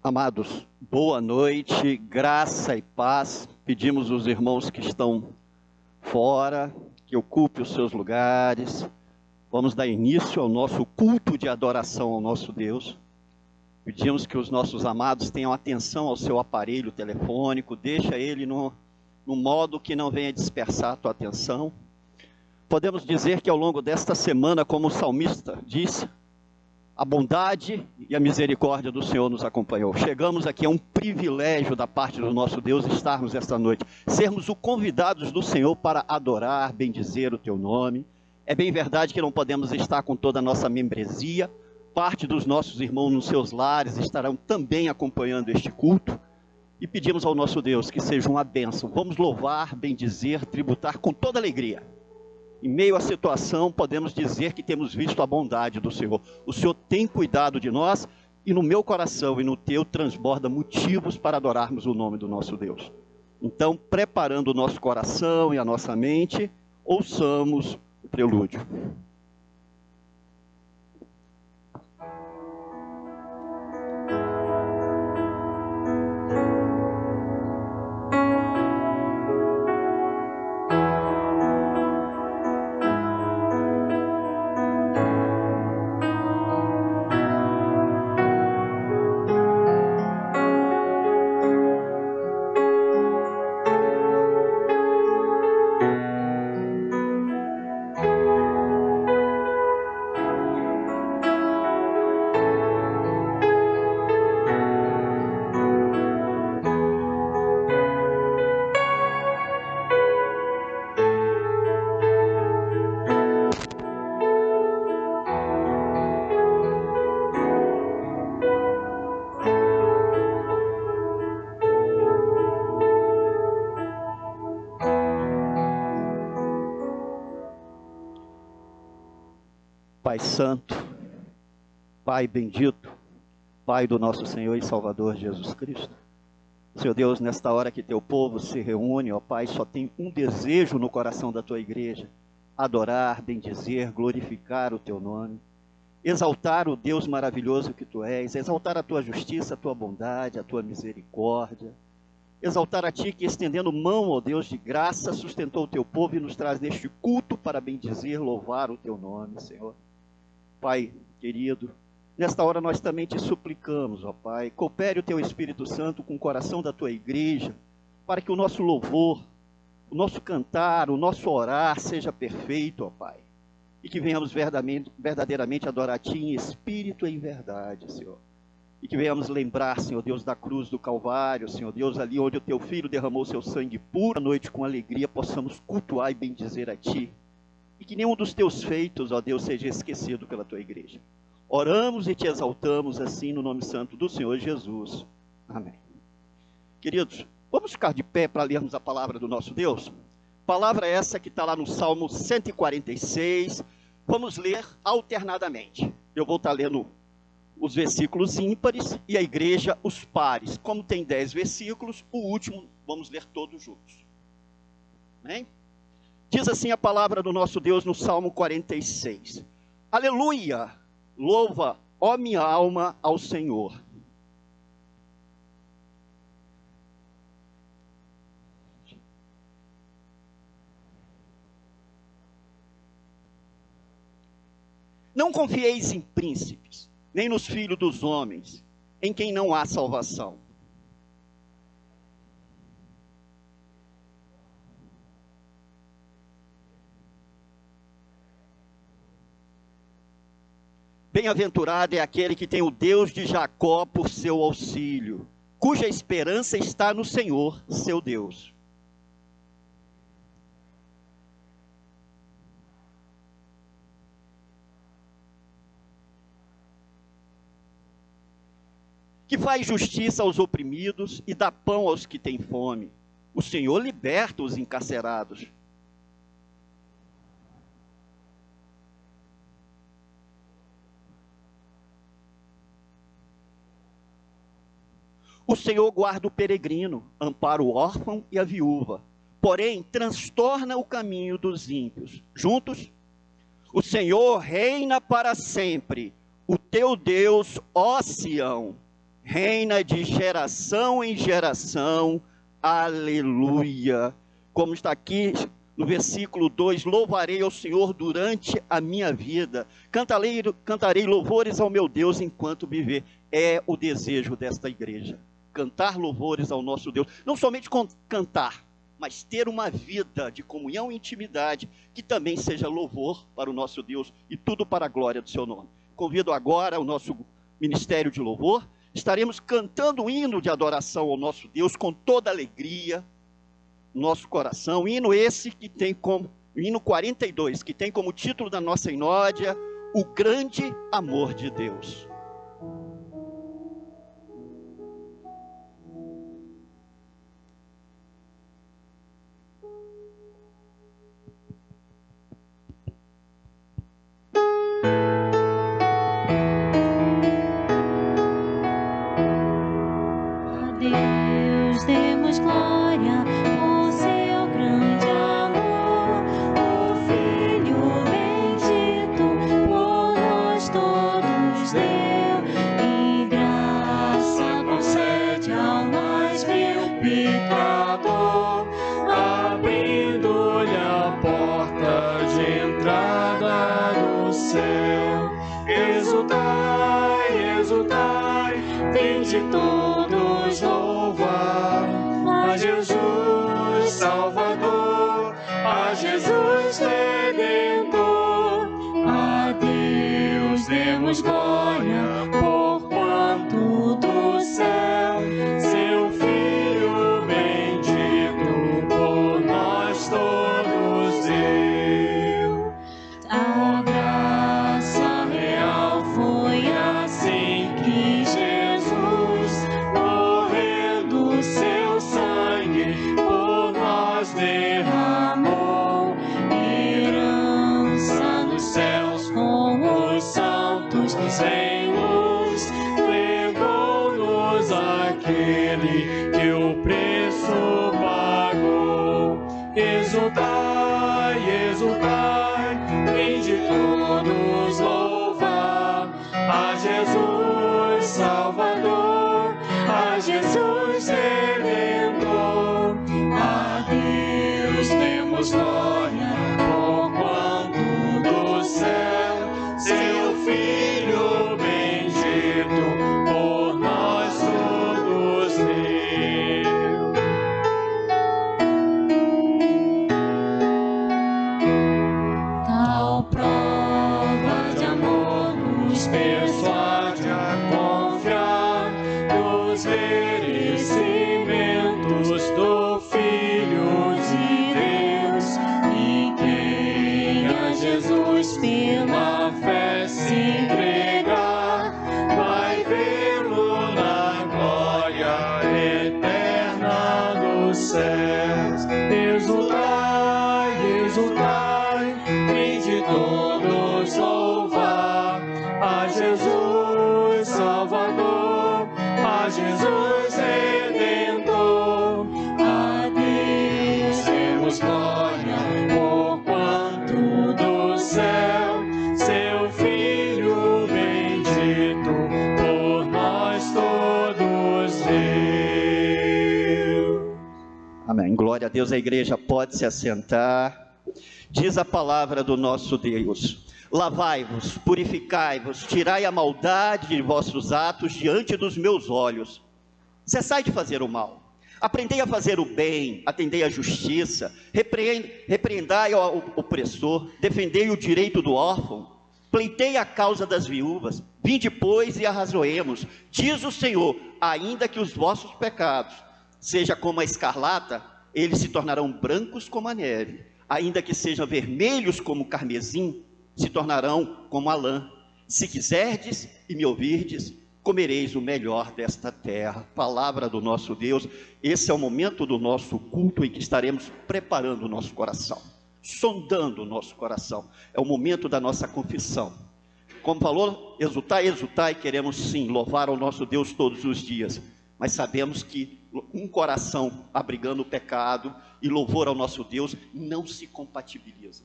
Amados, boa noite, graça e paz. Pedimos aos irmãos que estão fora, que ocupem os seus lugares. Vamos dar início ao nosso culto de adoração ao nosso Deus. Pedimos que os nossos amados tenham atenção ao seu aparelho telefônico, deixa ele no modo que não venha dispersar a tua atenção. Podemos dizer que ao longo desta semana, como o salmista disse, a bondade e a misericórdia do Senhor nos acompanhou. Chegamos aqui, é um privilégio da parte do nosso Deus estarmos esta noite, sermos os convidados do Senhor para adorar, bendizer o teu nome. É bem verdade que não podemos estar com toda a nossa membresia, parte dos nossos irmãos nos seus lares estarão também acompanhando este culto, e pedimos ao nosso Deus que seja uma bênção. Vamos louvar, bendizer, tributar com toda alegria. Em meio à situação, podemos dizer que temos visto a bondade do Senhor. O Senhor tem cuidado de nós, e no meu coração e no teu transborda motivos para adorarmos o nome do nosso Deus. Então, preparando o nosso coração e a nossa mente, ouçamos o prelúdio. Pai Santo, Pai bendito, Pai do nosso Senhor e Salvador Jesus Cristo. Senhor Deus, nesta hora que teu povo se reúne, ó Pai, só tem um desejo no coração da tua igreja: adorar, bendizer, glorificar o teu nome, exaltar o Deus maravilhoso que tu és, exaltar a tua justiça, a tua bondade, a tua misericórdia, exaltar a ti que, estendendo mão, ó Deus de graça, sustentou o teu povo e nos traz neste culto para bendizer, louvar o teu nome, Senhor. Pai querido, nesta hora nós também te suplicamos, ó Pai, coopere o teu Espírito Santo com o coração da tua igreja, para que o nosso louvor, o nosso cantar, o nosso orar seja perfeito, ó Pai, e que venhamos verdadeiramente adorar a ti em espírito e em verdade, Senhor, e que venhamos lembrar, Senhor Deus, da cruz do Calvário, Senhor Deus, ali onde o teu Filho derramou seu sangue puro, à noite com alegria possamos cultuar e bendizer a ti, e que nenhum dos teus feitos, ó Deus, seja esquecido pela tua igreja. Oramos e te exaltamos assim no nome santo do Senhor Jesus. Amém. Queridos, vamos ficar de pé para lermos a palavra do nosso Deus? Palavra essa que está lá no Salmo 146. Vamos ler alternadamente. Eu vou estar lendo os versículos ímpares e a igreja os pares. Como tem 10 versículos, o último vamos ler todos juntos. Amém? Diz assim a palavra do nosso Deus no Salmo 46. Aleluia! Louva, ó minha alma, ao Senhor. Não confieis em príncipes, nem nos filhos dos homens, em quem não há salvação. Bem-aventurado é aquele que tem o Deus de Jacó por seu auxílio, cuja esperança está no Senhor, seu Deus. Que faz justiça aos oprimidos e dá pão aos que têm fome. O Senhor liberta os encarcerados. O Senhor guarda o peregrino, ampara o órfão e a viúva, porém transtorna o caminho dos ímpios. Juntos, o Senhor reina para sempre, o teu Deus, ó Sião, reina de geração em geração. Aleluia. Como está aqui no versículo 2, louvarei ao Senhor durante a minha vida, cantarei louvores ao meu Deus enquanto viver. É o desejo desta igreja, cantar louvores ao nosso Deus, não somente cantar, mas ter uma vida de comunhão e intimidade, que também seja louvor para o nosso Deus, e tudo para a glória do seu nome. Convido agora o nosso ministério de louvor, estaremos cantando um hino de adoração ao nosso Deus, com toda alegria, nosso coração, hino esse que tem como, hino 42, que tem como título da nossa inódia, o grande amor de Deus. A Deus demos glória, o seu grande amor, o Filho bendito por nós todos deu, e graça concede ao mais vil pecador, abrindo-lhe a porta de entrada do céu. Exultai, exultai, vinde todos louvar a Jesus Salvador, a Jesus Redentor. A Deus demos glória, porquanto do céu seu Filho bendito por nós todos deu. A graça real foi assim que Jesus, morrendo seu sangue por nós derramou, herança nos céus com os santos sem luz, levou-nos aquele que o preço pagou. Exultai, exultai, vinde todos louvar a Jesus Salvador, a Jesus Redentor. A Deus demos glória, porquanto do céu seu Filho bendito por nós todos deu. Tal prova de amor nos persuade a confiar nos merecimentos do Filho de Deus, e quem a Jesus pela fé se entregar vai vê-lo na glória eterna dos céus. Exultai, exultai, vinde todos louvar a Jesus Salvador, a Jesus Redentor. A Deus demos glória, porquanto do céu seu Filho bendito por nós todos deu. Amém. Glória a Deus. A igreja pode se assentar. Diz a palavra do nosso Deus: lavai-vos, purificai-vos, tirai a maldade de vossos atos diante dos meus olhos. Cessai de fazer o mal, aprendei a fazer o bem, atendei a justiça, repreendai ao opressor, defendei o direito do órfão, pleitei a causa das viúvas. Vinde, pois, e arrazoemos, diz o Senhor: ainda que os vossos pecados seja como a escarlata, eles se tornarão brancos como a neve, ainda que sejam vermelhos como o carmesim, se tornarão como a lã. Se quiserdes e me ouvirdes, comereis o melhor desta terra. Palavra do nosso Deus. Esse é o momento do nosso culto em que estaremos preparando o nosso coração, sondando o nosso coração. É o momento da nossa confissão. Como falou, exultai, exultai, queremos sim louvar ao nosso Deus todos os dias, mas sabemos que um coração abrigando o pecado e louvor ao nosso Deus não se compatibiliza.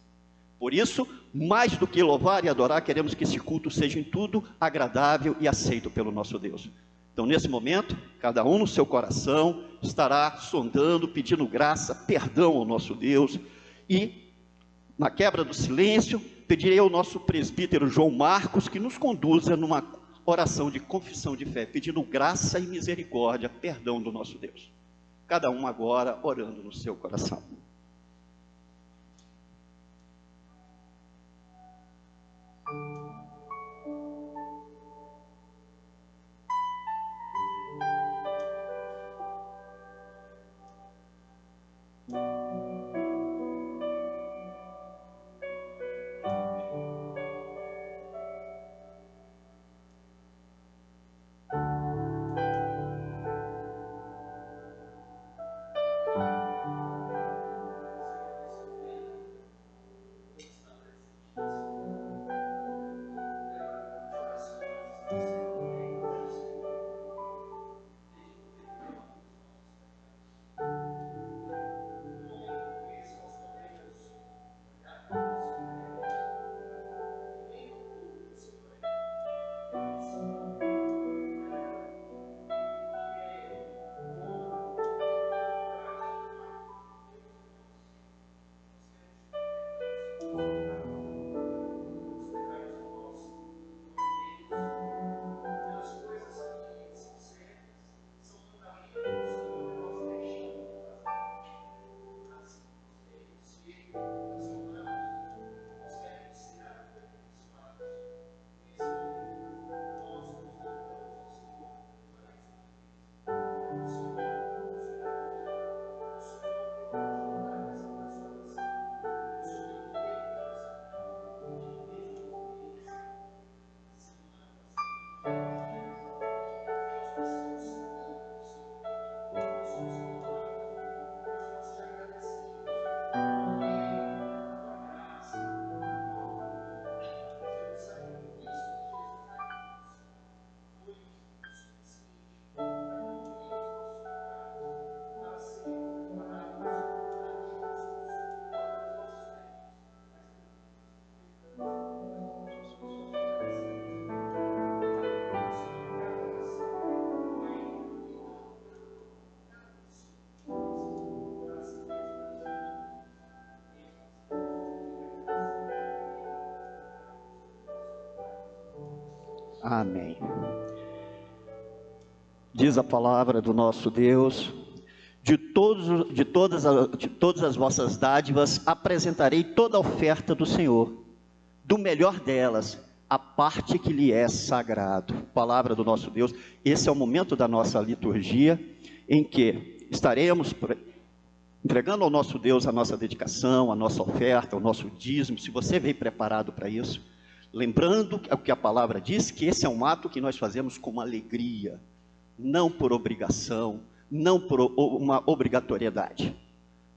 Por isso, mais do que louvar e adorar, queremos que esse culto seja em tudo agradável e aceito pelo nosso Deus. Então, nesse momento, cada um no seu coração estará sondando, pedindo graça, perdão ao nosso Deus. E, na quebra do silêncio, pedirei ao nosso presbítero João Marcos que nos conduza numa oração de confissão de fé, pedindo graça e misericórdia, perdão do nosso Deus. Cada um agora orando no seu coração. Amém. Diz a palavra do nosso Deus: de todas as vossas dádivas apresentarei toda a oferta do Senhor, do melhor delas, a parte que lhe é sagrado. Palavra do nosso Deus. Esse é o momento da nossa liturgia, em que estaremos entregando ao nosso Deus a nossa dedicação, a nossa oferta, o nosso dízimo. Se você veio preparado para isso, lembrando o que a palavra diz, que esse é um ato que nós fazemos com alegria, não por obrigação, não por uma obrigatoriedade.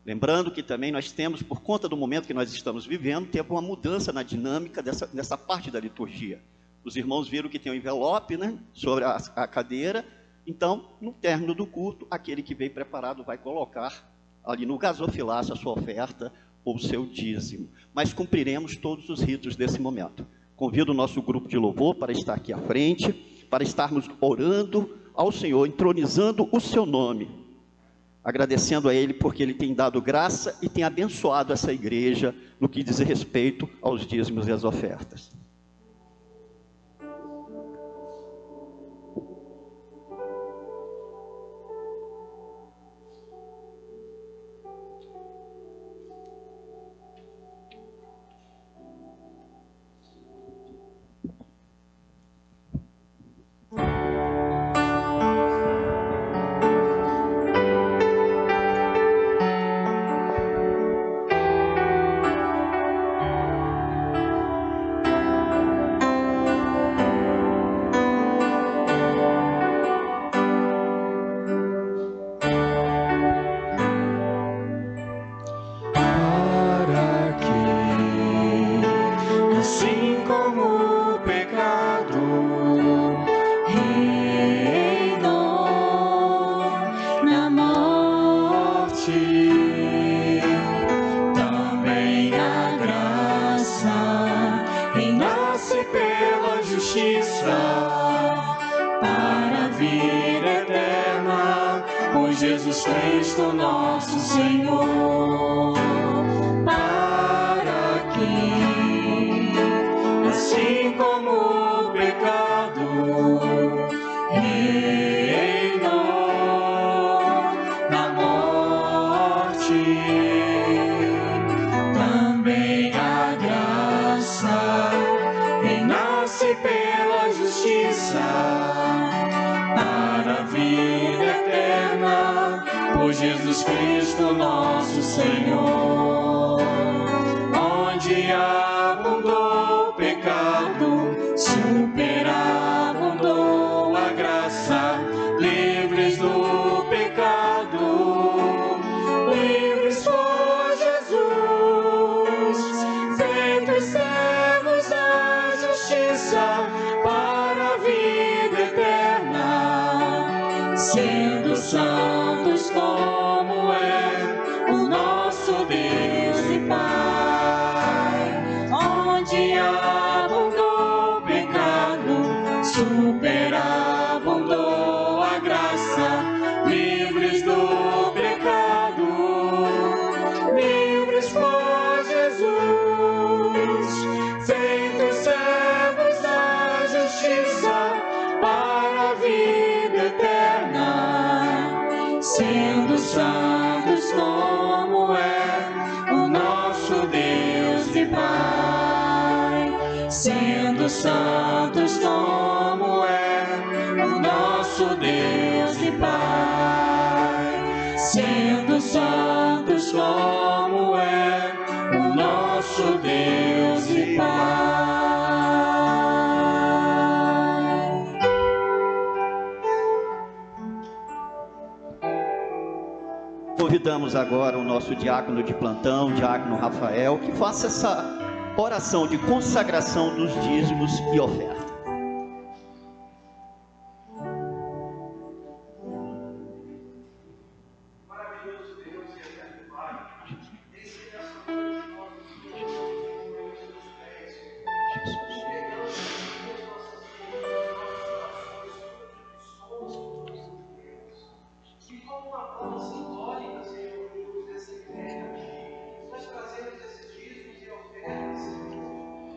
Lembrando que também nós temos, por conta do momento que nós estamos vivendo, temos uma mudança na dinâmica dessa parte da liturgia. Os irmãos viram que tem um envelope, né, sobre a cadeira. Então, no término do culto, aquele que veio preparado vai colocar ali no gasofilácio a sua oferta ou o seu dízimo. Mas cumpriremos todos os ritos desse momento. Convido o nosso grupo de louvor para estar aqui à frente, para estarmos orando ao Senhor, entronizando o seu nome, agradecendo a Ele porque Ele tem dado graça e tem abençoado essa igreja no que diz respeito aos dízimos e às ofertas. para a vida eterna, por Jesus Cristo nosso Senhor, para que, assim como o pecado reinou na morte, também a graça renasce pela justiça para a vida eterna, por Jesus Cristo nosso Senhor. Onde abundou o pecado, superabundou a graça, livres do pecado, livres por Jesus, feitos servos da justiça para a vida eterna, sendo santos como é o nosso Deus e Pai. Onde abundou o pecado, superabundou a graça, livres do pecado, livres por Jesus, feitos servos da justiça para a vida eterna, sendo santos como é o nosso Deus e Pai, sendo santos como é o nosso Deus e Pai, sendo santos como é o nosso Deus e Pai. Convidamos agora o nosso diácono de plantão, diácono Rafael, que faça essa oração de consagração dos dízimos e oferta. Maravilhoso Deus e eterno Pai, esse é o nosso Deus, seus pés, pegamos as nossas vidas, nossos corações, tudo que somos, Deus, e como uma forma simbólica, Senhor Deus, dessa ideia, nós trazemos esses dízimos e ofertas,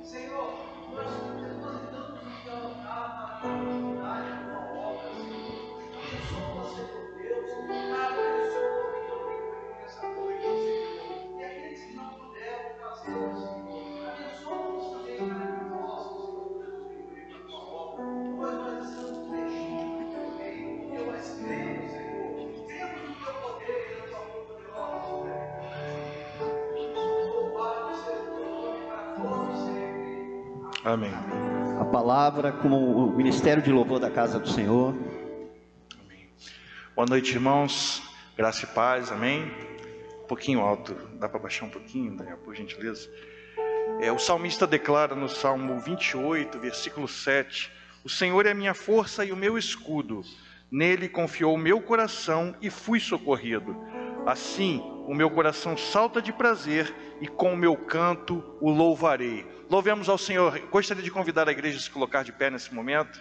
Senhor, nós depositamos no teu altar para a oportunidade, a tua obra, Senhor. Abençoa, Senhor Deus, cada pessoa que também foi aqui nessa noite, Senhor. E aqueles que não puderam fazer, Senhor, abençoa-nos também para que possam, Senhor Deus, contribuir para a tua obra. Pois nós estamos investindo no teu reino, porque nós cremos, Senhor, cremos no teu poder e na tua mão poderosa sobre a vida. Louvado seja o teu nome para todos sempre. Amém. A palavra com o Ministério de Louvor da Casa do Senhor. Amém. Boa noite, irmãos. Graça e paz. Amém. Um pouquinho alto. Dá para baixar um pouquinho, Daniel, por gentileza? O salmista declara no Salmo 28, versículo 7: O Senhor é a minha força e o meu escudo. Nele confiou o meu coração e fui socorrido. Assim, o meu coração salta de prazer e com o meu canto o louvarei. Louvemos ao Senhor. Gostaria de convidar a igreja a se colocar de pé nesse momento.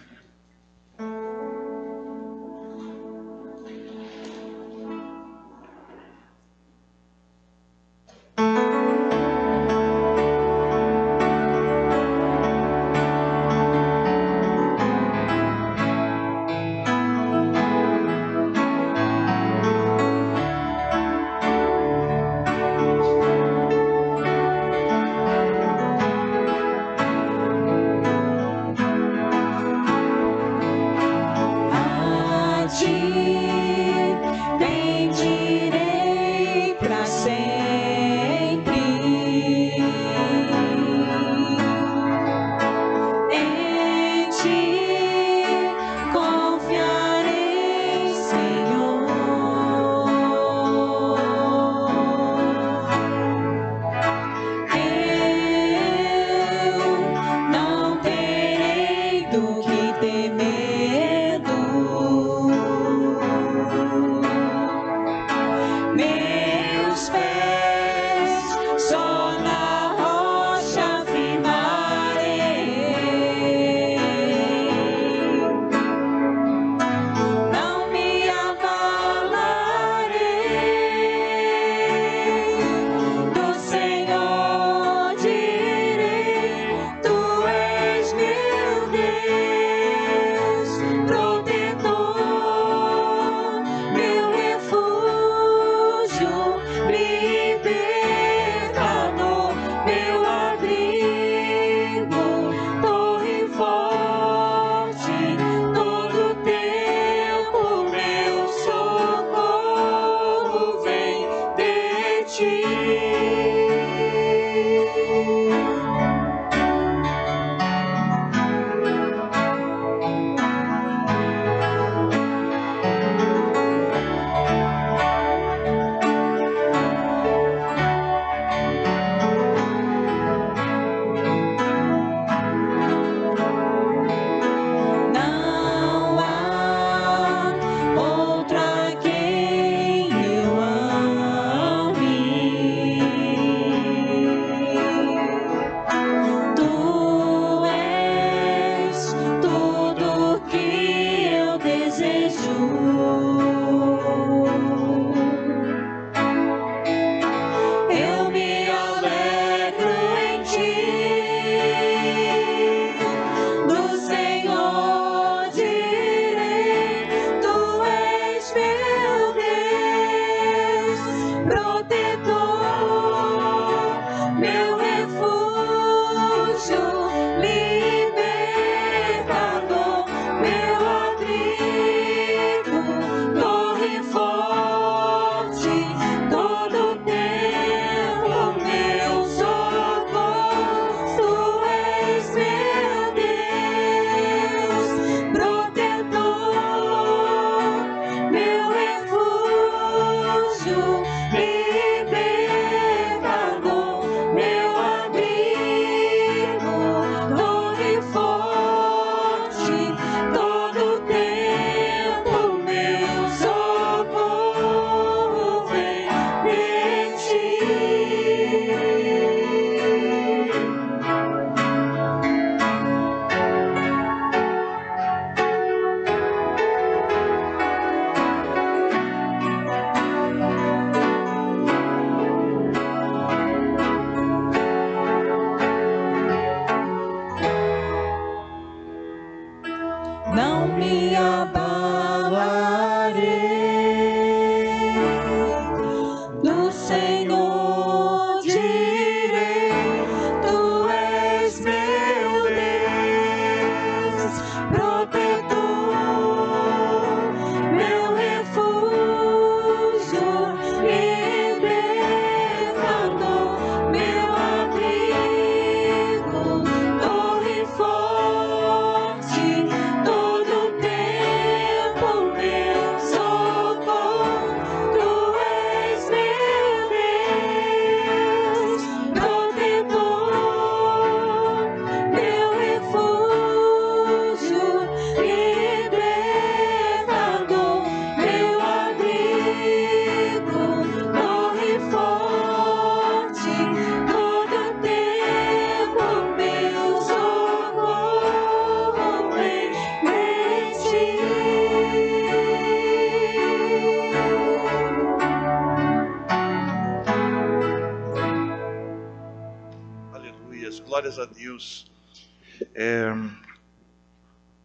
Glórias a Deus.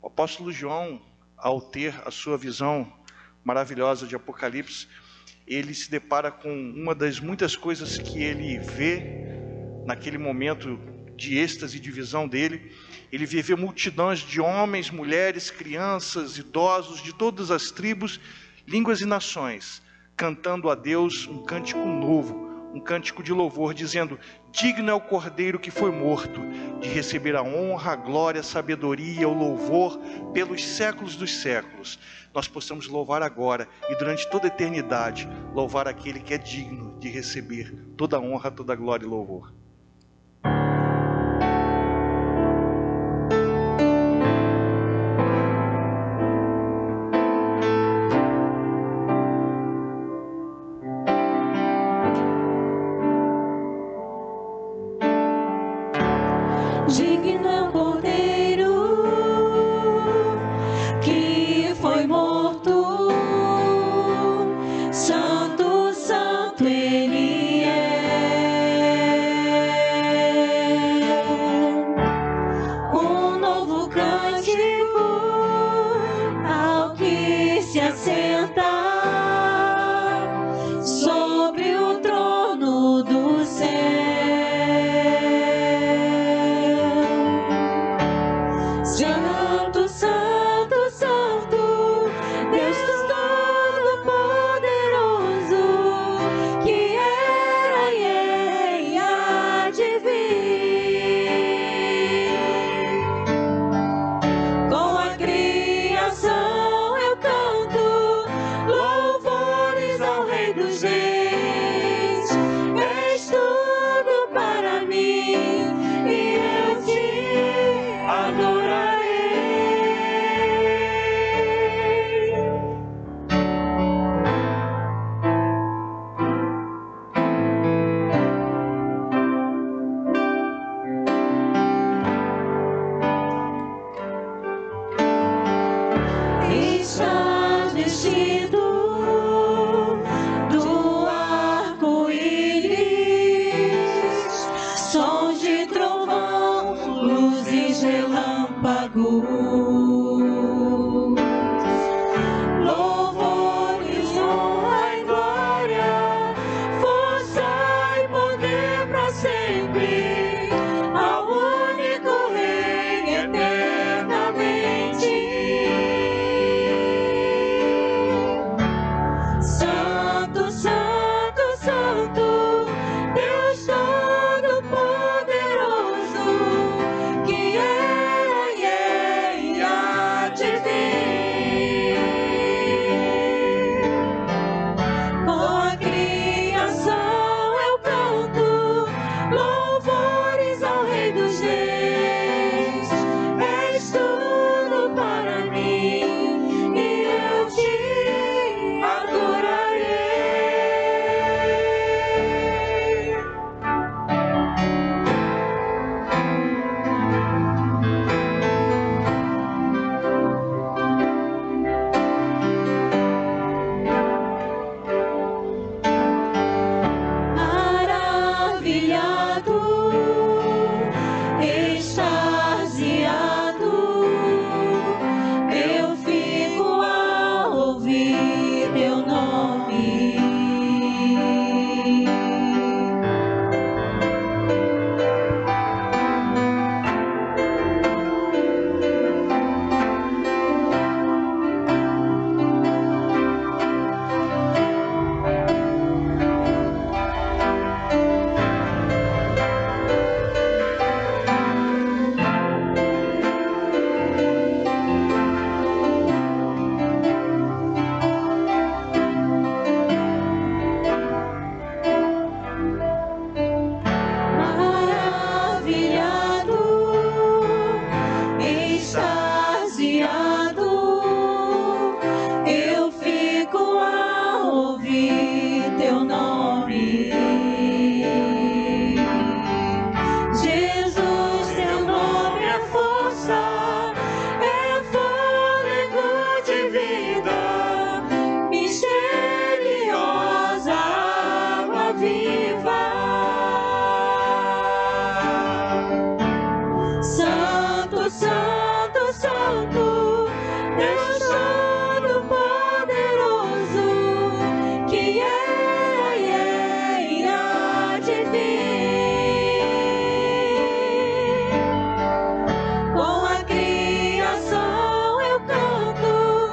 O apóstolo João, ao ter a sua visão maravilhosa de Apocalipse, ele se depara com uma das muitas coisas que ele vê naquele momento de êxtase e de visão dele. Ele vê multidões de homens, mulheres, crianças, idosos, de todas as tribos, línguas e nações, cantando a Deus um cântico novo, um cântico de louvor, dizendo: digno é o Cordeiro que foi morto, de receber a honra, a glória, a sabedoria, o louvor, pelos séculos dos séculos. Nós possamos louvar agora e durante toda a eternidade, louvar aquele que é digno de receber toda a honra, toda a glória e louvor. Digno é o Cordeiro que foi morto, santo, santo Ele é. Um novo cântico ao que se assenta sobre o trono do céu. Santo, Santo, Santo, Deus Todo-Poderoso, que era e é e há de vir. Com a criação eu canto louvores ao Rei dos Reis. És tudo para mim e eu te adorarei. Estás vestido do arco-íris, sons de trovão, luzes, relâmpagos, louvores, honra e glória, força e poder para sempre, ao único Rei eternamente. Santo, Santo, Santo, Deus Todo-Poderoso, que era e é Santo, Santo, Santo, Deus Todo-Poderoso, que era e é e há de vir. Com a criação eu canto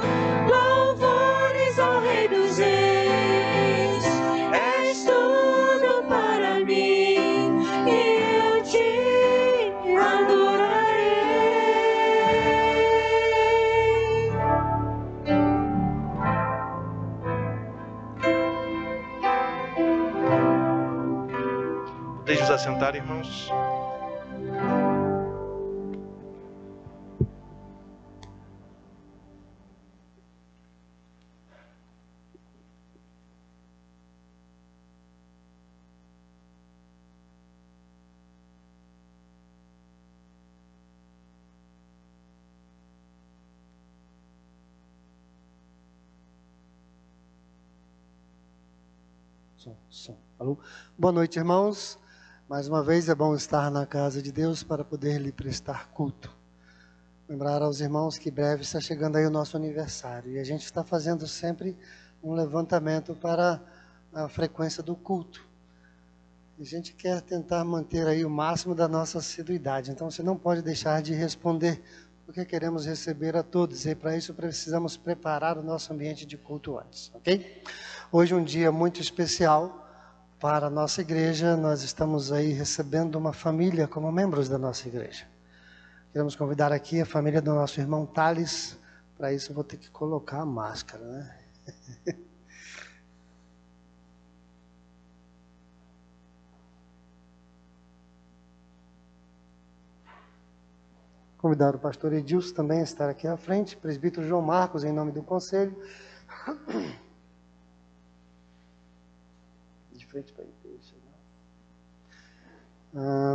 louvores ao Rei dos Reis. És tudo para mim e eu te adorarei. Deixe-nos assentar, irmãos. Som. Alô? Boa noite, irmãos. Mais uma vez é bom estar na casa de Deus para poder lhe prestar culto. Lembrar aos irmãos que breve está chegando aí o nosso aniversário. E a gente está fazendo sempre um levantamento para a frequência do culto. A gente quer tentar manter aí o máximo da nossa assiduidade. Então você não pode deixar de responder, porque queremos receber a todos. E para isso precisamos preparar o nosso ambiente de culto antes, ok? Hoje é um dia muito especial para a nossa igreja. Nós estamos aí recebendo uma família como membros da nossa igreja. Queremos convidar aqui a família do nosso irmão Thales. Para isso eu vou ter que colocar a máscara, né? Convidar o pastor Edilson também a estar aqui à frente. Presbítero João Marcos, em nome do conselho. De frente para a igreja.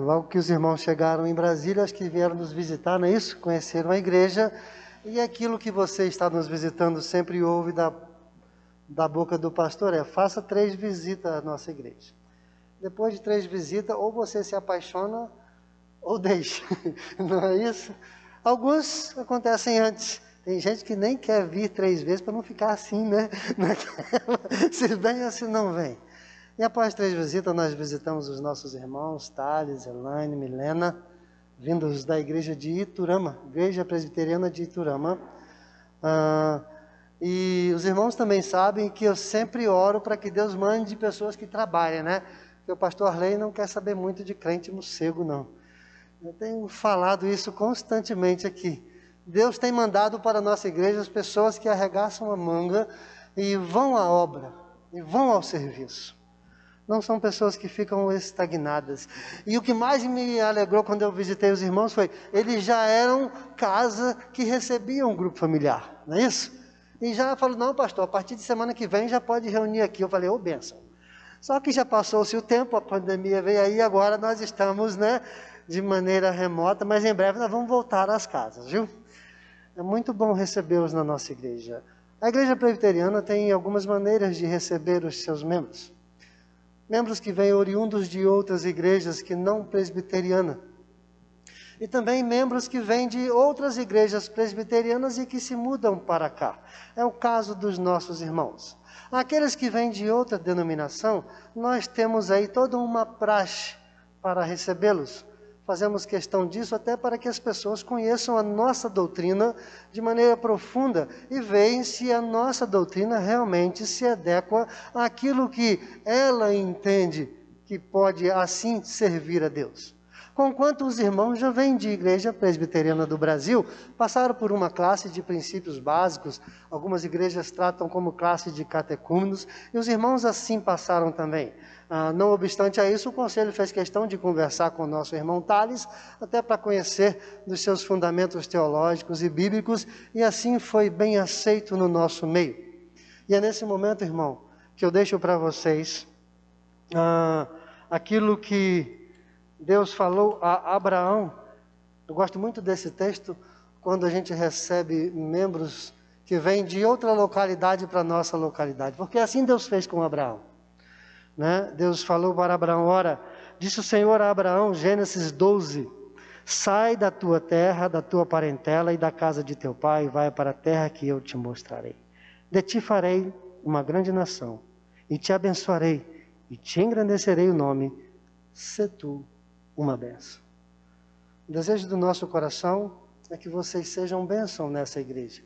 Logo que os irmãos chegaram em Brasília, acho que vieram nos visitar, não é isso? Conheceram a igreja. E aquilo que você está nos visitando sempre ouve da boca do pastor é: faça 3 visitas à nossa igreja. Depois de 3 visitas, ou você se apaixona ou deixa. Não é isso? Alguns acontecem antes. Tem gente que nem quer vir 3 vezes para não ficar assim, né? Se vem ou se não vem. E após 3 visitas, nós visitamos os nossos irmãos, Thales, Elaine, Milena, vindos da igreja de Iturama, Igreja Presbiteriana de Iturama. E os irmãos também sabem que eu sempre oro para que Deus mande pessoas que trabalhem, né? Porque o pastor Arley não quer saber muito de crente morcego, não. Eu tenho falado isso constantemente aqui. Deus tem mandado para a nossa igreja as pessoas que arregaçam a manga e vão à obra, e vão ao serviço. Não são pessoas que ficam estagnadas. E o que mais me alegrou quando eu visitei os irmãos foi: eles já eram casa que recebiam um grupo familiar, não é isso? E já falou: não, pastor, a partir de semana que vem já pode reunir aqui. Eu falei: ô, bênção. Só que já passou-se o tempo, a pandemia veio aí, agora nós estamos, né, de maneira remota, mas em breve nós vamos voltar às casas, viu? É muito bom recebê-los na nossa igreja. A igreja presbiteriana tem algumas maneiras de receber os seus membros. Membros que vêm oriundos de outras igrejas que não presbiteriana. E também membros que vêm de outras igrejas presbiterianas e que se mudam para cá. É o caso dos nossos irmãos. Aqueles que vêm de outra denominação, nós temos aí toda uma praxe para recebê-los. Fazemos questão disso até para que as pessoas conheçam a nossa doutrina de maneira profunda e vejam se a nossa doutrina realmente se adequa àquilo que ela entende que pode assim servir a Deus. Conquanto os irmãos já vêm de Igreja Presbiteriana do Brasil, passaram por uma classe de princípios básicos, algumas igrejas tratam como classe de catecúmenos, e os irmãos assim passaram também. Não obstante a isso, o conselho fez questão de conversar com o nosso irmão Thales, até para conhecer dos seus fundamentos teológicos e bíblicos, e assim foi bem aceito no nosso meio. E é nesse momento, irmão, que eu deixo para vocês aquilo que Deus falou a Abraão. Eu gosto muito desse texto, quando a gente recebe membros que vêm de outra localidade para a nossa localidade, porque assim Deus fez com Abraão. Né? Deus falou para Abraão: ora, disse o Senhor a Abraão, Gênesis 12, Sai da tua terra, da tua parentela e da casa de teu pai, e vai para a terra que eu te mostrarei. De ti farei uma grande nação, e te abençoarei, e te engrandecerei o nome, se tu uma bênção. O desejo do nosso coração é que vocês sejam bênção nessa igreja,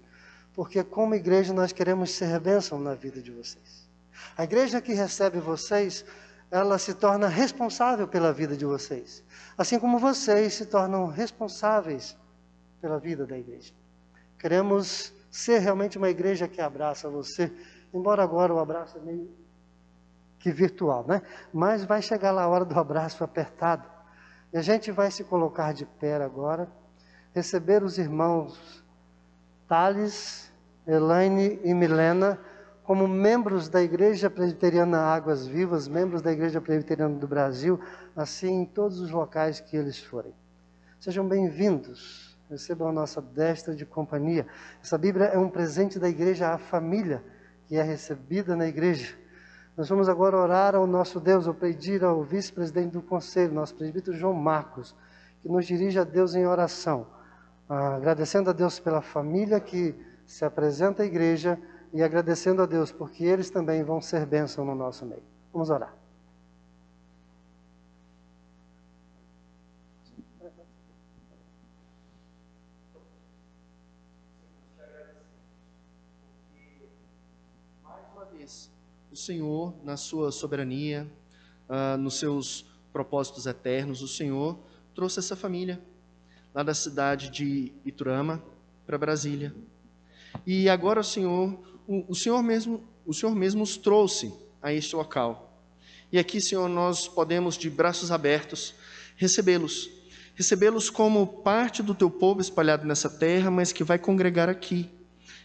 porque como igreja nós queremos ser bênção na vida de vocês. A igreja que recebe vocês, ela se torna responsável pela vida de vocês, assim como vocês se tornam responsáveis pela vida da igreja. Queremos ser realmente uma igreja que abraça você, embora agora o abraço é meio que virtual, né? Mas vai chegar lá a hora do abraço apertado. E a gente vai se colocar de pé agora, receber os irmãos Thales, Elaine e Milena como membros da Igreja Presbiteriana Águas Vivas, membros da Igreja Presbiteriana do Brasil, assim em todos os locais que eles forem. Sejam bem-vindos, recebam a nossa destra de companhia. Essa Bíblia é um presente da igreja à família, que é recebida na igreja. Nós vamos agora orar ao nosso Deus, ou pedir ao vice-presidente do conselho, nosso presbítero João Marcos, que nos dirija a Deus em oração, agradecendo a Deus pela família que se apresenta à igreja e agradecendo a Deus porque eles também vão ser bênção no nosso meio. Vamos orar. Mais uma vez, o Senhor, na sua soberania, nos seus propósitos eternos, o Senhor trouxe essa família lá da cidade de Iturama para Brasília. E agora o Senhor mesmo os trouxe a este local. E aqui, Senhor, nós podemos de braços abertos recebê-los como parte do teu povo espalhado nessa terra, mas que vai congregar aqui,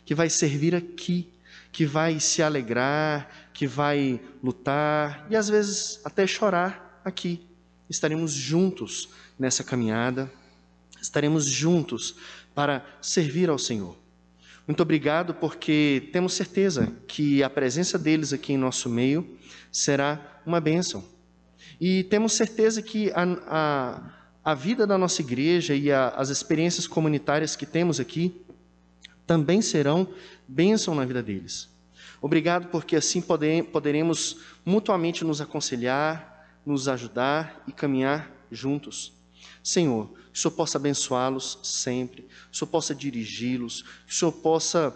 que vai servir aqui, que vai se alegrar, que vai lutar e às vezes até chorar aqui. Estaremos juntos nessa caminhada, estaremos juntos para servir ao Senhor. Muito obrigado, porque temos certeza que a presença deles aqui em nosso meio será uma bênção. E temos certeza que a vida da nossa igreja e as experiências comunitárias que temos aqui também serão bênção na vida deles. Obrigado, porque assim poderemos mutuamente nos aconselhar, nos ajudar e caminhar juntos. Senhor, que o Senhor possa abençoá-los sempre, que o Senhor possa dirigi-los, que o Senhor possa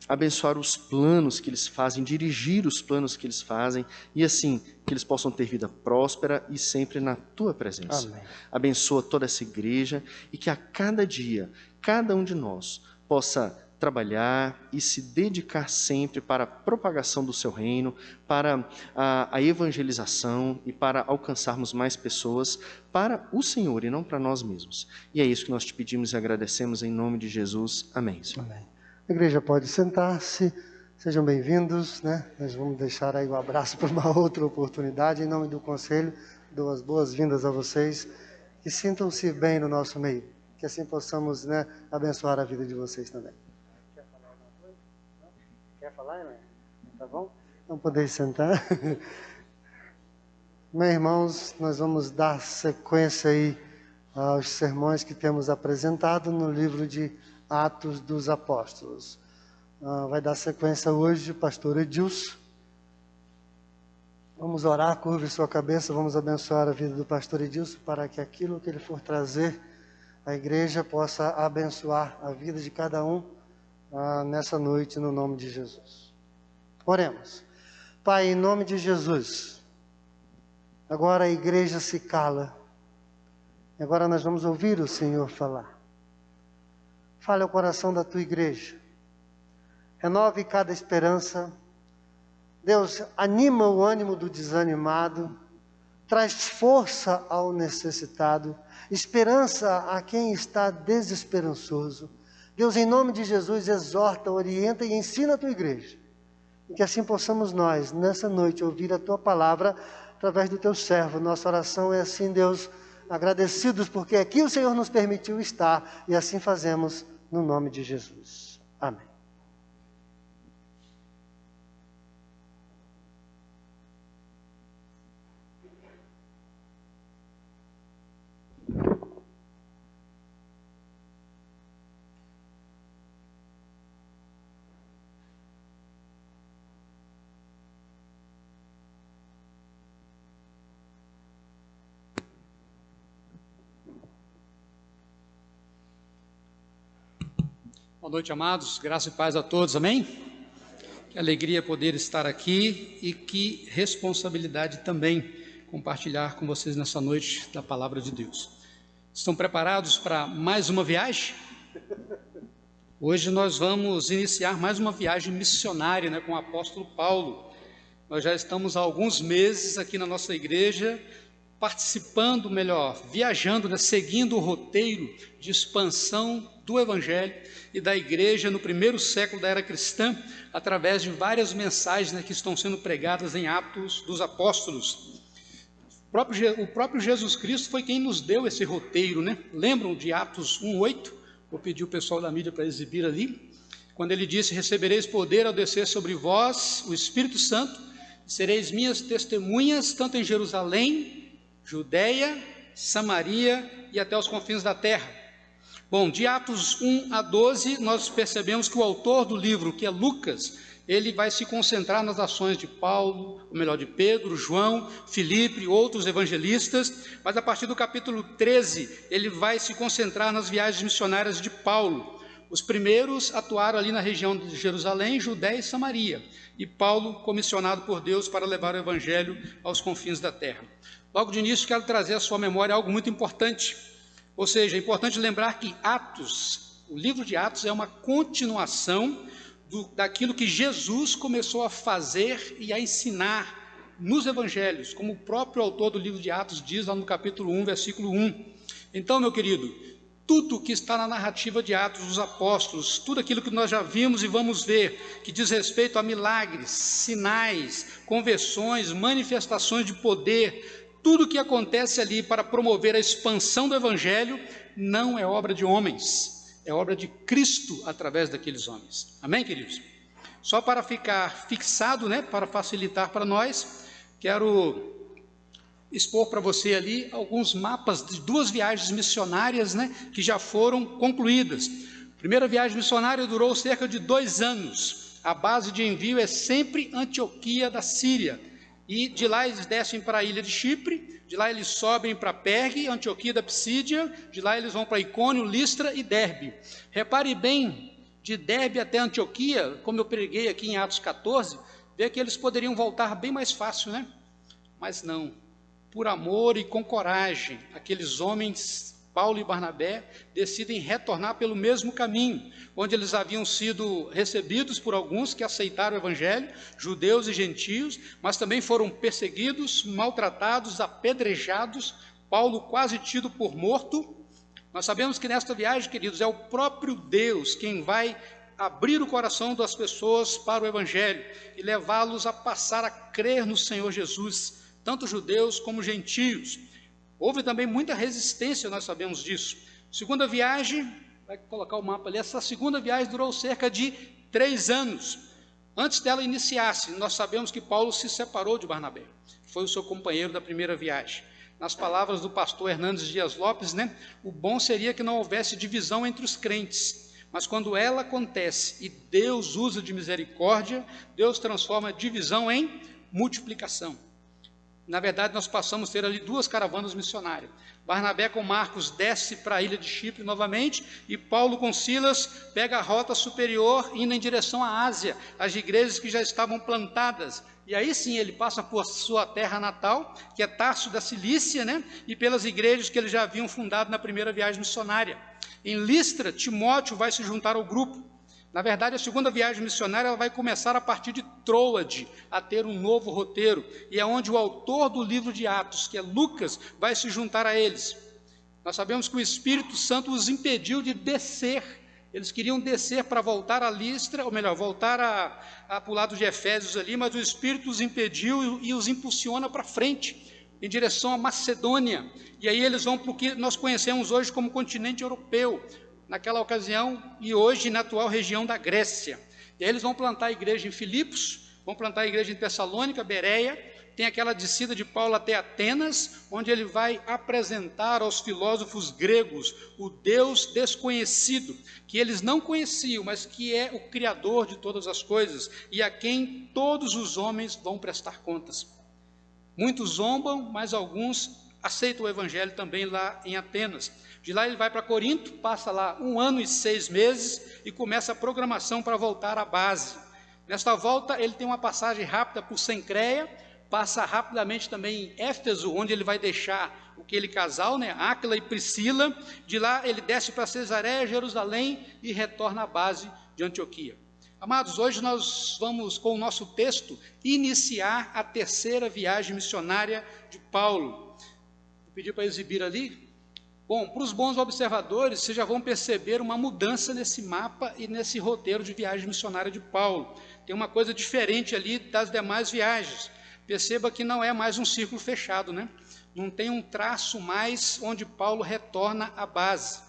abençoar os planos que eles fazem, dirigir os planos que eles fazem, e assim, que eles possam ter vida próspera e sempre na Tua presença. Amém. Abençoa toda essa igreja e que a cada dia, cada um de nós possa trabalhar e se dedicar sempre para a propagação do Seu reino, para a evangelização e para alcançarmos mais pessoas para o Senhor e não para nós mesmos. E é isso que nós te pedimos e agradecemos em nome de Jesus. Amém, Senhor. Amém. A igreja pode sentar-se, sejam bem-vindos, né? Nós vamos deixar aí o abraço para uma outra oportunidade. Em nome do Conselho, dou as boas-vindas a vocês, que sintam-se bem no nosso meio, que assim possamos, né, abençoar a vida de vocês também. Quer falar alguma coisa? Não? Quer falar, né? Tá bom? Então podeis sentar. Meus irmãos, nós vamos dar sequência aí aos sermões que temos apresentado no livro de Atos dos Apóstolos. Vai dar sequência hoje o pastor Edilson. Vamos orar, curve sua cabeça, vamos abençoar a vida do pastor Edilson para que aquilo que ele for trazer à igreja possa abençoar a vida de cada um nessa noite, no nome de Jesus. Oremos. Pai, em nome de Jesus, agora a igreja se cala. Agora nós vamos ouvir o Senhor falar. Fale ao coração da tua igreja. Renove cada esperança. Deus, anima o ânimo do desanimado. Traz força ao necessitado. Esperança a quem está desesperançoso. Deus, em nome de Jesus, exorta, orienta e ensina a tua igreja. E que assim possamos nós, nessa noite, ouvir a tua palavra através do teu servo. Nossa oração é assim, Deus, agradecidos porque aqui o Senhor nos permitiu estar. E assim fazemos no nome de Jesus. Amém. Boa noite, amados. Graça e paz a todos, amém? Que alegria poder estar aqui e que responsabilidade também compartilhar com vocês nessa noite da palavra de Deus. Estão preparados para mais uma viagem? Hoje nós vamos iniciar mais uma viagem missionária, né, com o apóstolo Paulo. Nós já estamos há alguns meses aqui na nossa igreja, participando, viajando, né, seguindo o roteiro de expansão do Evangelho e da igreja no primeiro século da era cristã, através de várias mensagens, né, que estão sendo pregadas em Atos dos Apóstolos. O próprio Jesus Cristo foi quem nos deu esse roteiro, né? Lembram de Atos 1:8? Vou pedir o pessoal da mídia para exibir ali. Quando ele disse: recebereis poder ao descer sobre vós o Espírito Santo, e sereis minhas testemunhas, tanto em Jerusalém, Judeia, Samaria e até os confins da terra. Bom, de Atos 1 a 12, nós percebemos que o autor do livro, que é Lucas, ele vai se concentrar nas ações de Paulo, ou melhor, de Pedro, João, Filipe e outros evangelistas, mas a partir do capítulo 13, ele vai se concentrar nas viagens missionárias de Paulo. Os primeiros atuaram ali na região de Jerusalém, Judeia e Samaria, e Paulo comissionado por Deus para levar o evangelho aos confins da terra. Logo de início, quero trazer à sua memória algo muito importante, ou seja, é importante lembrar que Atos, o livro de Atos é uma continuação daquilo que Jesus começou a fazer e a ensinar nos evangelhos, como o próprio autor do livro de Atos diz lá no capítulo 1, versículo 1. Então, meu querido, tudo que está na narrativa de Atos dos Apóstolos, tudo aquilo que nós já vimos e vamos ver, que diz respeito a milagres, sinais, conversões, manifestações de poder, tudo que acontece ali para promover a expansão do evangelho, não é obra de homens, é obra de Cristo através daqueles homens. Amém, queridos? Só para ficar fixado, né, para facilitar para nós, quero expor para você ali alguns mapas de duas viagens missionárias, né, que já foram concluídas. A primeira viagem missionária durou cerca de 2 anos. A base de envio é sempre Antioquia da Síria. E de lá eles descem para a ilha de Chipre, de lá eles sobem para Pergue, Antioquia da Psídia, de lá eles vão para Icônio, Listra e Derbe. Repare bem, de Derbe até Antioquia, como eu preguei aqui em Atos 14, vê que eles poderiam voltar bem mais fácil, né? Mas não, por amor e com coragem, aqueles homens, Paulo e Barnabé, decidem retornar pelo mesmo caminho, onde eles haviam sido recebidos por alguns que aceitaram o evangelho, judeus e gentios, mas também foram perseguidos, maltratados, apedrejados, Paulo quase tido por morto. Nós sabemos que nesta viagem, queridos, é o próprio Deus quem vai abrir o coração das pessoas para o evangelho e levá-los a passar a crer no Senhor Jesus, tanto judeus como gentios. Houve também muita resistência, nós sabemos disso. Segunda viagem, vai colocar o mapa ali, essa segunda viagem durou cerca de 3 anos. Antes dela iniciar-se, nós sabemos que Paulo se separou de Barnabé, foi o seu companheiro da primeira viagem. Nas palavras do pastor Hernandes Dias Lopes, né, o bom seria que não houvesse divisão entre os crentes, mas quando ela acontece e Deus usa de misericórdia, Deus transforma a divisão em multiplicação. Na verdade, nós passamos a ter ali 2 caravanas missionárias. Barnabé com Marcos desce para a ilha de Chipre novamente, e Paulo com Silas pega a rota superior, indo em direção à Ásia, as igrejas que já estavam plantadas. E aí sim ele passa por sua terra natal, que é Tarso da Cilícia, né? E pelas igrejas que eles já haviam fundado na primeira viagem missionária. Em Listra, Timóteo vai se juntar ao grupo. Na verdade, a segunda viagem missionária ela vai começar a partir de Troade, a ter um novo roteiro, e é onde o autor do livro de Atos, que é Lucas, vai se juntar a eles. Nós sabemos que o Espírito Santo os impediu de descer, eles queriam descer para voltar a Listra, ou melhor, voltar para o lado de Efésios ali, mas o Espírito os impediu e os impulsiona para frente, em direção à Macedônia, e aí eles vão para o que nós conhecemos hoje como continente europeu, naquela ocasião e hoje na atual região da Grécia. E aí eles vão plantar a igreja em Filipos, vão plantar a igreja em Tessalônica, Bereia, tem aquela descida de Paulo até Atenas, onde ele vai apresentar aos filósofos gregos o Deus desconhecido, que eles não conheciam, mas que é o Criador de todas as coisas, e a quem todos os homens vão prestar contas. Muitos zombam, mas alguns aceita o evangelho também lá em Atenas. De lá ele vai para Corinto, passa lá 1 ano e 6 meses e começa a programação para voltar à base. Nesta volta ele tem uma passagem rápida por Cencreia, passa rapidamente também em Éfeso, onde ele vai deixar aquele casal, Áquila e Priscila. De lá ele desce para Cesareia, Jerusalém e retorna à base de Antioquia. Amados, hoje nós vamos, com o nosso texto, iniciar a terceira viagem missionária de Paulo. Vou pedir para exibir ali. Bom, para os bons observadores, vocês já vão perceber uma mudança nesse mapa e nesse roteiro de viagem missionária de Paulo. Tem uma coisa diferente ali das demais viagens. Perceba que não é mais um círculo fechado, Não tem um traço mais onde Paulo retorna à base.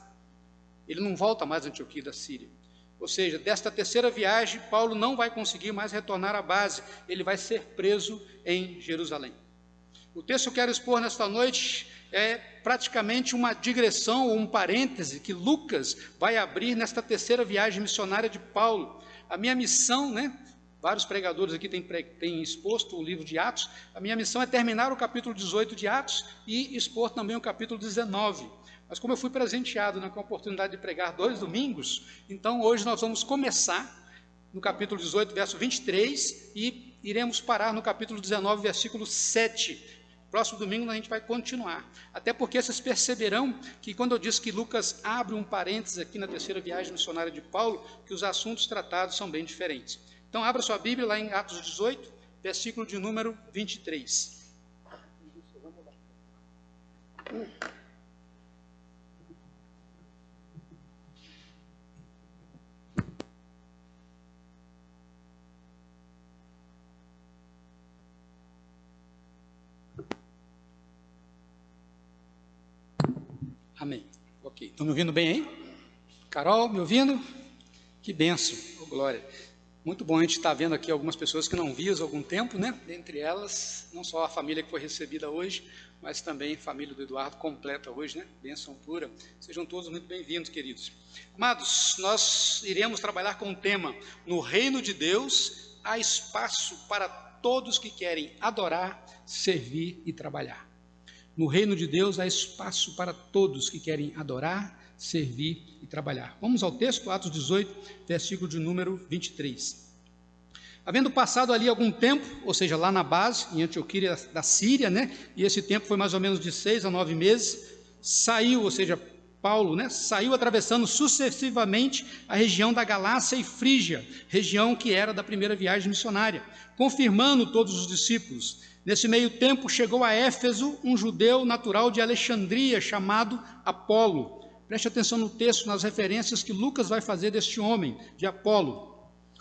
Ele não volta mais a Antioquia da Síria. Ou seja, desta terceira viagem, Paulo não vai conseguir mais retornar à base. Ele vai ser preso em Jerusalém. O texto que eu quero expor nesta noite é praticamente uma digressão ou um parêntese que Lucas vai abrir nesta terceira viagem missionária de Paulo. A minha missão, vários pregadores aqui têm exposto o livro de Atos, a minha missão é terminar o capítulo 18 de Atos e expor também o capítulo 19. Mas como eu fui presenteado com a oportunidade de pregar 2 domingos, então hoje nós vamos começar no capítulo 18, verso 23, e iremos parar no capítulo 19, versículo 7. Próximo domingo a gente vai continuar. Até porque vocês perceberão que quando eu disse que Lucas abre um parênteses aqui na terceira viagem missionária de Paulo, que os assuntos tratados são bem diferentes. Então abra sua Bíblia lá em Atos 18, versículo de número 23. Amém. Ok. Estão me ouvindo bem aí? Carol, me ouvindo? Que bênção, glória. Muito bom a gente estar vendo aqui algumas pessoas que não vias há algum tempo, Dentre elas, não só a família que foi recebida hoje, mas também a família do Eduardo completa hoje, Bênção pura. Sejam todos muito bem-vindos, queridos. Amados, nós iremos trabalhar com o tema: no reino de Deus há espaço para todos que querem adorar, servir e trabalhar. No reino de Deus há espaço para todos que querem adorar, servir e trabalhar. Vamos ao texto, Atos 18, versículo de número 23. Havendo passado ali algum tempo, ou seja, lá na base, em Antioquia da Síria, e esse tempo foi mais ou menos de 6 a 9 meses, saiu, ou seja, Paulo, saiu atravessando sucessivamente a região da Galácia e Frígia, região que era da primeira viagem missionária, confirmando todos os discípulos. Nesse meio tempo chegou a Éfeso um judeu natural de Alexandria chamado Apolo. Preste atenção no texto, nas referências que Lucas vai fazer deste homem, de Apolo.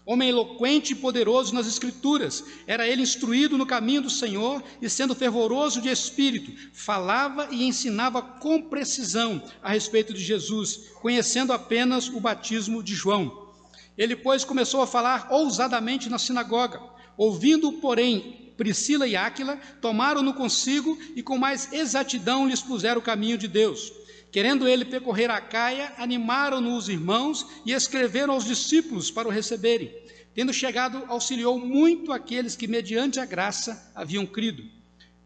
Homem eloquente e poderoso nas Escrituras, era ele instruído no caminho do Senhor e, sendo fervoroso de espírito, falava e ensinava com precisão a respeito de Jesus, conhecendo apenas o batismo de João. Ele, pois, começou a falar ousadamente na sinagoga. Ouvindo, porém, Priscila e Áquila, tomaram-no consigo e com mais exatidão lhes puseram o caminho de Deus. Querendo ele percorrer a Caia, animaram-no os irmãos e escreveram aos discípulos para o receberem. Tendo chegado, auxiliou muito aqueles que, mediante a graça, haviam crido,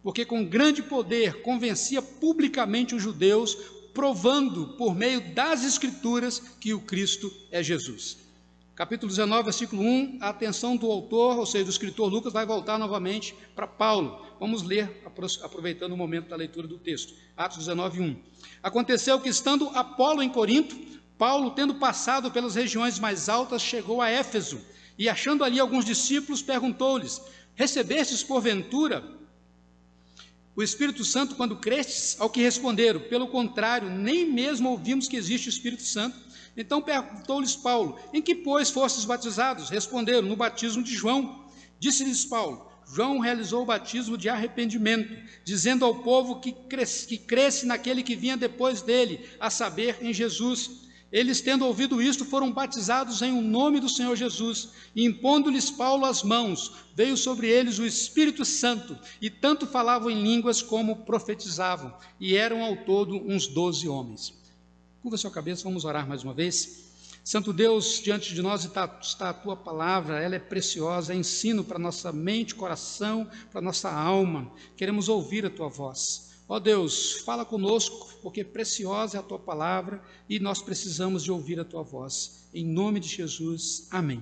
porque com grande poder convencia publicamente os judeus, provando por meio das Escrituras que o Cristo é Jesus. Capítulo 19, versículo 1, a atenção do autor, ou seja, do escritor Lucas, vai voltar novamente para Paulo. Vamos ler, aproveitando o momento da leitura do texto. Atos 19, 1. Aconteceu que, estando Apolo em Corinto, Paulo, tendo passado pelas regiões mais altas, chegou a Éfeso, e achando ali alguns discípulos, perguntou-lhes: recebestes porventura o Espírito Santo quando crestes? Ao que responderam: pelo contrário, nem mesmo ouvimos que existe o Espírito Santo. Então perguntou-lhes Paulo: em que, pois, fostes batizados? Responderam: no batismo de João. Disse-lhes Paulo: João realizou o batismo de arrependimento, dizendo ao povo que cresce naquele que vinha depois dele, a saber, em Jesus. Eles, tendo ouvido isto, foram batizados em nome do Senhor Jesus, e impondo-lhes Paulo as mãos, veio sobre eles o Espírito Santo, e tanto falavam em línguas como profetizavam, e eram ao todo uns 12 homens. Curva sua cabeça, vamos orar mais uma vez. Santo Deus, diante de nós está a Tua palavra, ela é preciosa, é ensino para nossa mente, coração, para nossa alma. Queremos ouvir a Tua voz. Ó Deus, fala conosco, porque preciosa é a tua palavra e nós precisamos de ouvir a tua voz. Em nome de Jesus, amém.